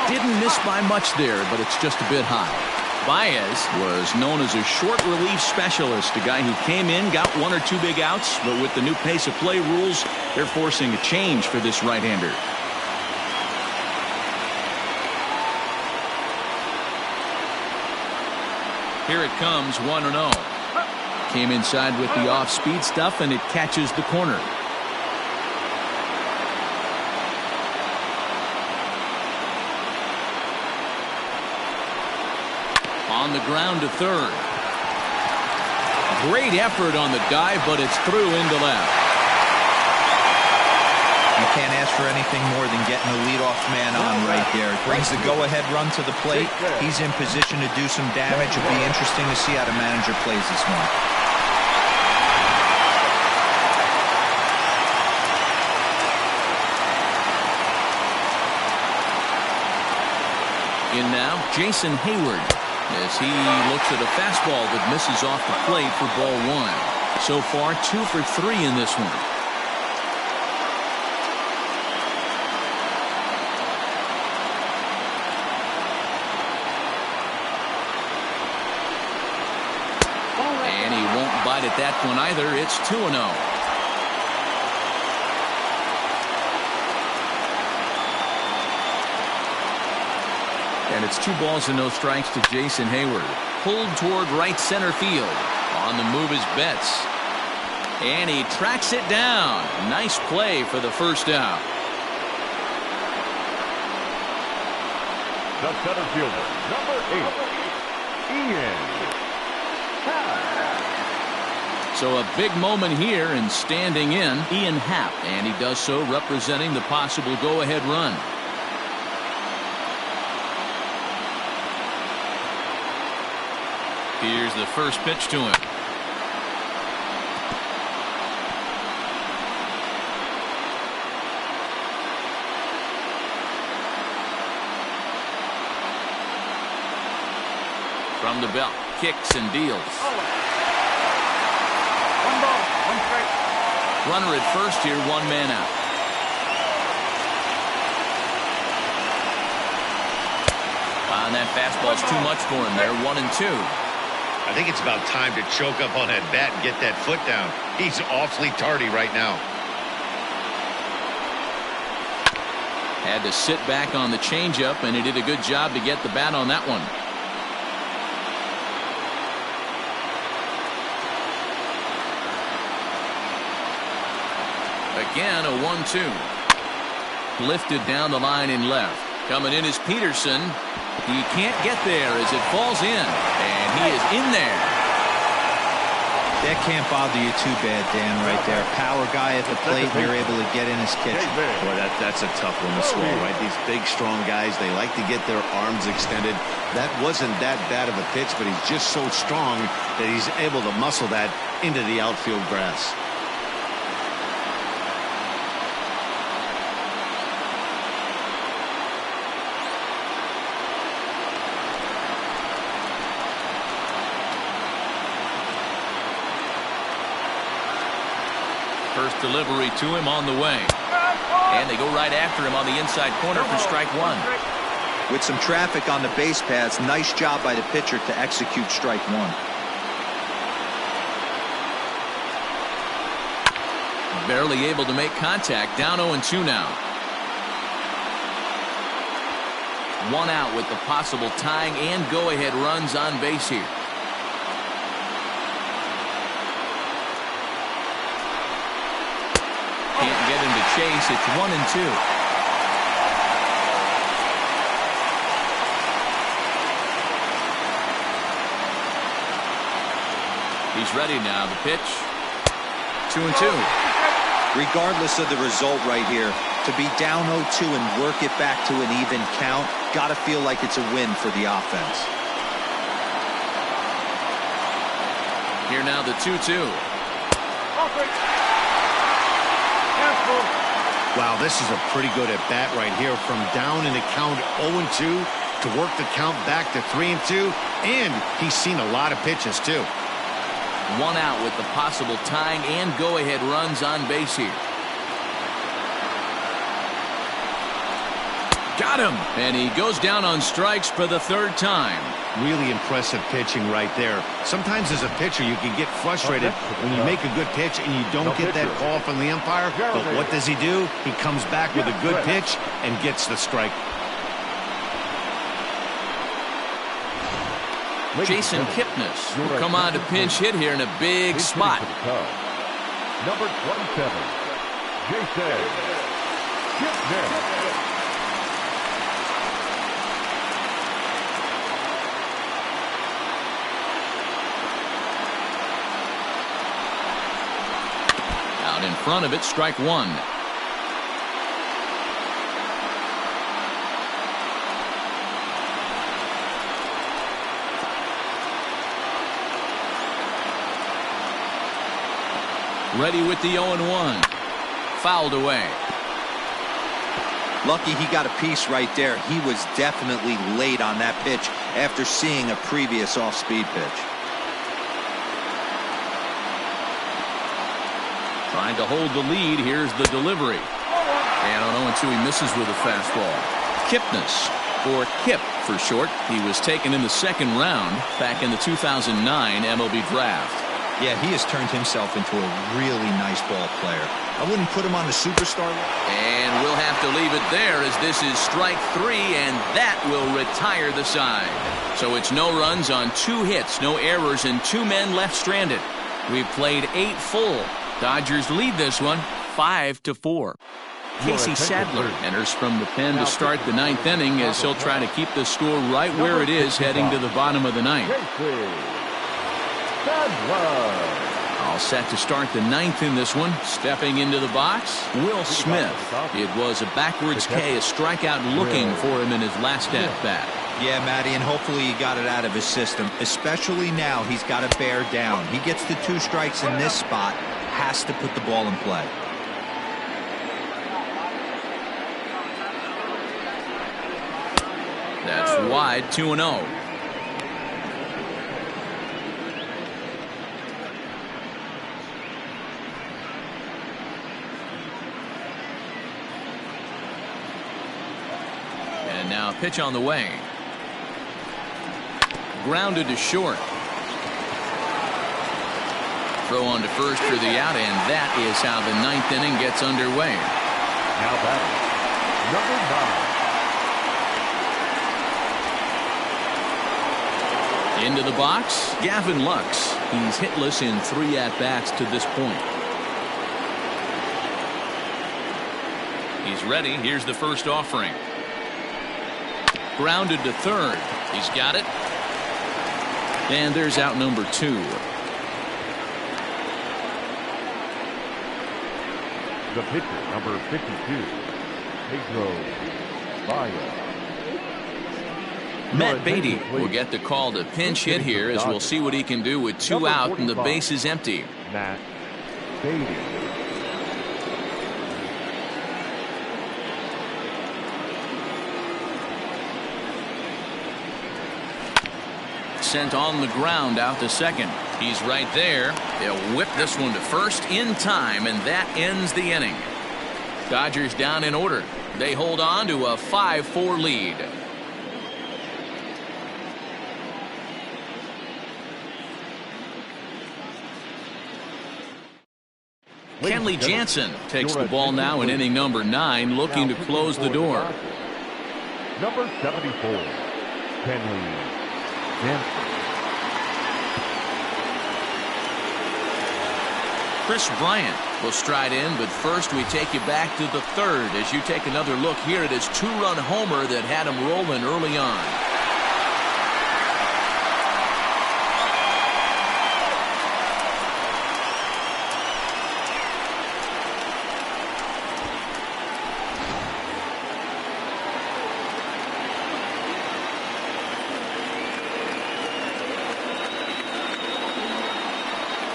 Didn't miss by much there, but it's just a bit high. Baez was known as a short relief specialist, a guy who came in, got 1 or 2 big outs, but with the new pace of play rules, they're forcing a change for this right-hander. Here it comes, 1-0. Came inside with the off-speed stuff, and it catches the corner. On the ground to third. Great effort on the dive, but it's through into left. You can't ask for anything more than getting the leadoff man on right there. It brings the go-ahead run to the plate. He's in position to do some damage. It'll be interesting to see how the manager plays this one. In now, Jason Hayward, as he looks at a fastball that misses off the plate for ball 1. So far, 2 for 3 in this one. And he won't bite at that one either. It's 2-0. And it's 2 balls and no strikes to Jason Hayward. Pulled toward right center field. On the move is Betts. And he tracks it down. Nice play for the first out. The center fielder, number 8, Ian So a big moment here, and standing in, Ian Happ, and he does so representing the possible go-ahead run. Here's the first pitch to him. From the belt, kicks and deals. One ball, one strike. Runner at first here, one man out. And that fastball's too much for him there, 1-2. I think it's about time to choke up on that bat and get that foot down. He's awfully tardy right now. Had to sit back on the changeup, and he did a good job to get the bat on that one. Again, a 1-2. Lifted down the line in left. Coming in is Peterson. He can't get there as it falls in, and he is in there. That can't bother you too bad, Dan, right there. Power guy at the plate, and you're able to get in his kitchen. Boy, that's a tough one to swallow, right? These big, strong guys, they like to get their arms extended. That wasn't that bad of a pitch, but he's just so strong that he's able to muscle that into the outfield grass. First delivery to him on the way. And they go right after him on the inside corner for strike one. With some traffic on the base paths, nice job by the pitcher to execute strike one. Barely able to make contact. Down 0-2 now. One out with the possible tying and go-ahead runs on base here. Can't get him to chase. It's 1-2. He's ready now. The pitch. 2-2. Regardless of the result right here, to be down 0-2 and work it back to an even count, got to feel like it's a win for the offense. Here now the 2-2. Wow, this is a pretty good at bat right here, from down in the count 0-2 to work the count back to 3-2, and he's seen a lot of pitches too. One out with the possible tying and go-ahead runs on base here. Got him, and he goes down on strikes for the third time. Really impressive pitching right there. Sometimes as a pitcher you can get frustrated when you make a good pitch and you don't get that call from the umpire, but what does he do? He comes back with a good pitch and gets the strike. Jason Kipnis will come on to pinch hit here in a big spot. Number 27, Jason Kipnis. Out in front of it, strike one. Ready with the 0-1. Fouled away. Lucky he got a piece right there. He was definitely late on that pitch after seeing a previous off-speed pitch. Trying to hold the lead. Here's the delivery. And on 0-2 he misses with a fastball. Kipnis, or Kip for short. He was taken in the second round back in the 2009 MLB draft. Yeah, he has turned himself into a really nice ball player. I wouldn't put him on the superstar level. And we'll have to leave it there, as this is strike three, and that will retire the side. So it's no runs on 2 hits, no errors, and 2 men left stranded. We've played 8 full. Dodgers lead this one 5-4. Casey Sadler enters from the pen to start the 9th inning, as he'll try to keep the score right where it is heading to the bottom of the 9th. bad blood. All set to start the ninth in this one. Stepping into the box, Will Smith. It was a backwards K, a strikeout looking for him in his last at-bat. Yeah, Matty, and hopefully he got it out of his system. Especially now, he's got to bear down. He gets the 2 strikes in this spot, has to put the ball in play. That's wide, 2-0. And now pitch on the way. Grounded to short. Throw on to first for the out, and that is how the ninth inning gets underway. Now batting, number 9. Into the box, Gavin Lux. He's hitless in 3 at-bats to this point. He's ready. Here's the first offering. Grounded to third. He's got it. And there's out number 2. The pitcher, number 52, Pedro Baez. Matt Beatty will get the call to pinch hit here, as we'll see what he can do with 2 out and the base is empty. Matt Beatty. Sent on the ground out to second. He's right there. They'll whip this one to first in time, and that ends the inning. Dodgers down in order. They hold on to a 5-4 lead. Kenley Jansen takes the ball now in inning number 9, looking to close the door. Number 74, Kenley Jansen. Chris Bryant will stride in, but first we take you back to the third as you take another look here at his 2-run homer that had him rolling early on.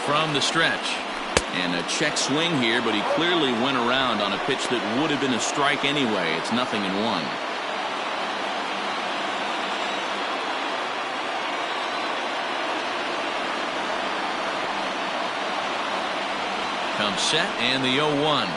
From the stretch. And a check swing here, but he clearly went around on a pitch that would have been a strike anyway. It's 0-1. Comes set and the 0-1.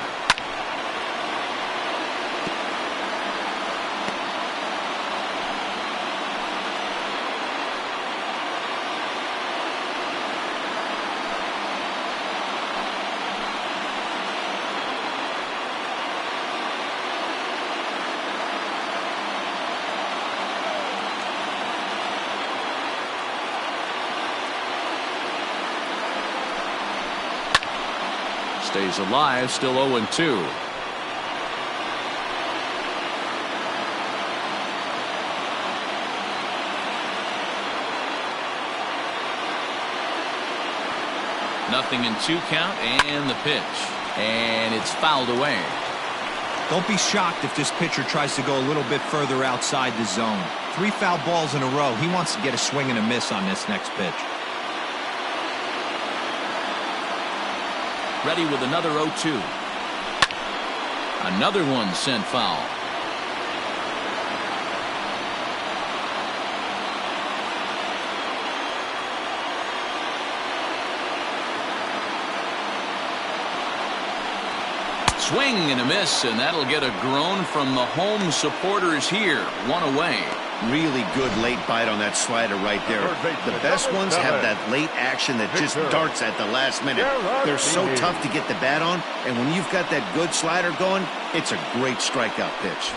Stays alive, still 0-2. Nothing in 2 count, and the pitch. And it's fouled away. Don't be shocked if this pitcher tries to go a little bit further outside the zone. 3 foul balls in a row. He wants to get a swing and a miss on this next pitch. Ready with another 0-2. Another one sent foul. Swing and a miss, and that'll get a groan from the home supporters here. 1 away. Really good late bite on that slider right there. The best ones have that late action that just darts at the last minute. They're so tough to get the bat on, and when you've got that good slider going, it's a great strikeout pitch.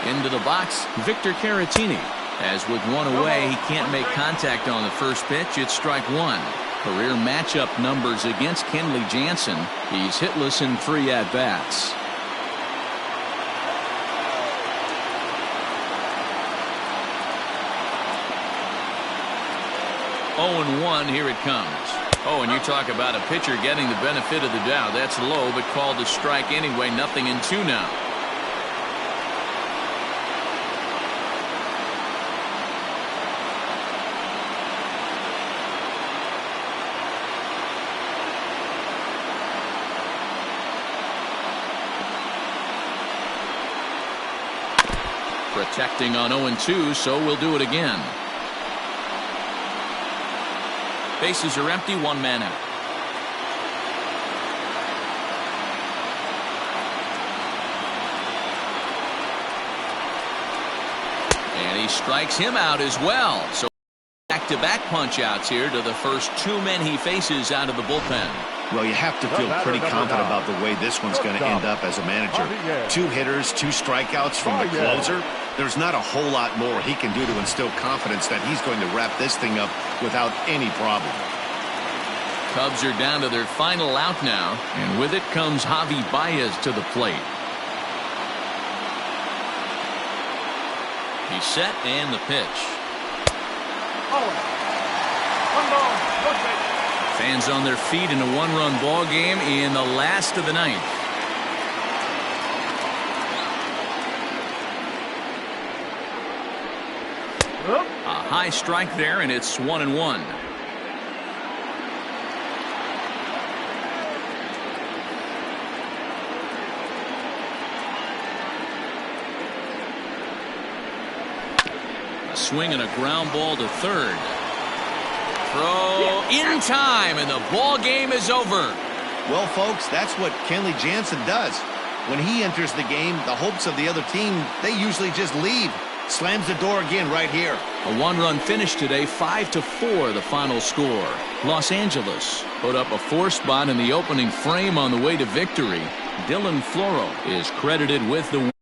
Into the box, Victor Caratini. As with 1 away, he can't make contact on the first pitch. It's strike 1. Career matchup numbers against Kenley Jansen. He's hitless in 3 at-bats. 0-1, here it comes. Oh, and you talk about a pitcher getting the benefit of the doubt. That's low, but called a strike anyway. 0-2 now. Protecting on 0-2, so we'll do it again. Bases are empty, one man out. And he strikes him out as well. So back-to-back punch-outs here to the first two men he faces out of the bullpen. Well, you have to feel pretty confident about the way this one's going to end up as a manager. 2 hitters, 2 strikeouts from the closer. There's not a whole lot more he can do to instill confidence that he's going to wrap this thing up without any problem. Cubs are down to their final out now, and with it comes Javi Baez to the plate. He's set, and the pitch. Oh. 1 ball, no strike. Fans on their feet in a 1-run ball game in the last of the 9th. A high strike there, and it's 1-1. A swing and a ground ball to third. Throw in time, and the ball game is over. Well, folks, that's what Kenley Jansen does. When he enters the game, the hopes of the other team, they usually just leave. Slams the door again right here. A 1-run finish today, 5-4 the final score. Los Angeles put up a 4 spot in the opening frame on the way to victory. Dylan Floro is credited with the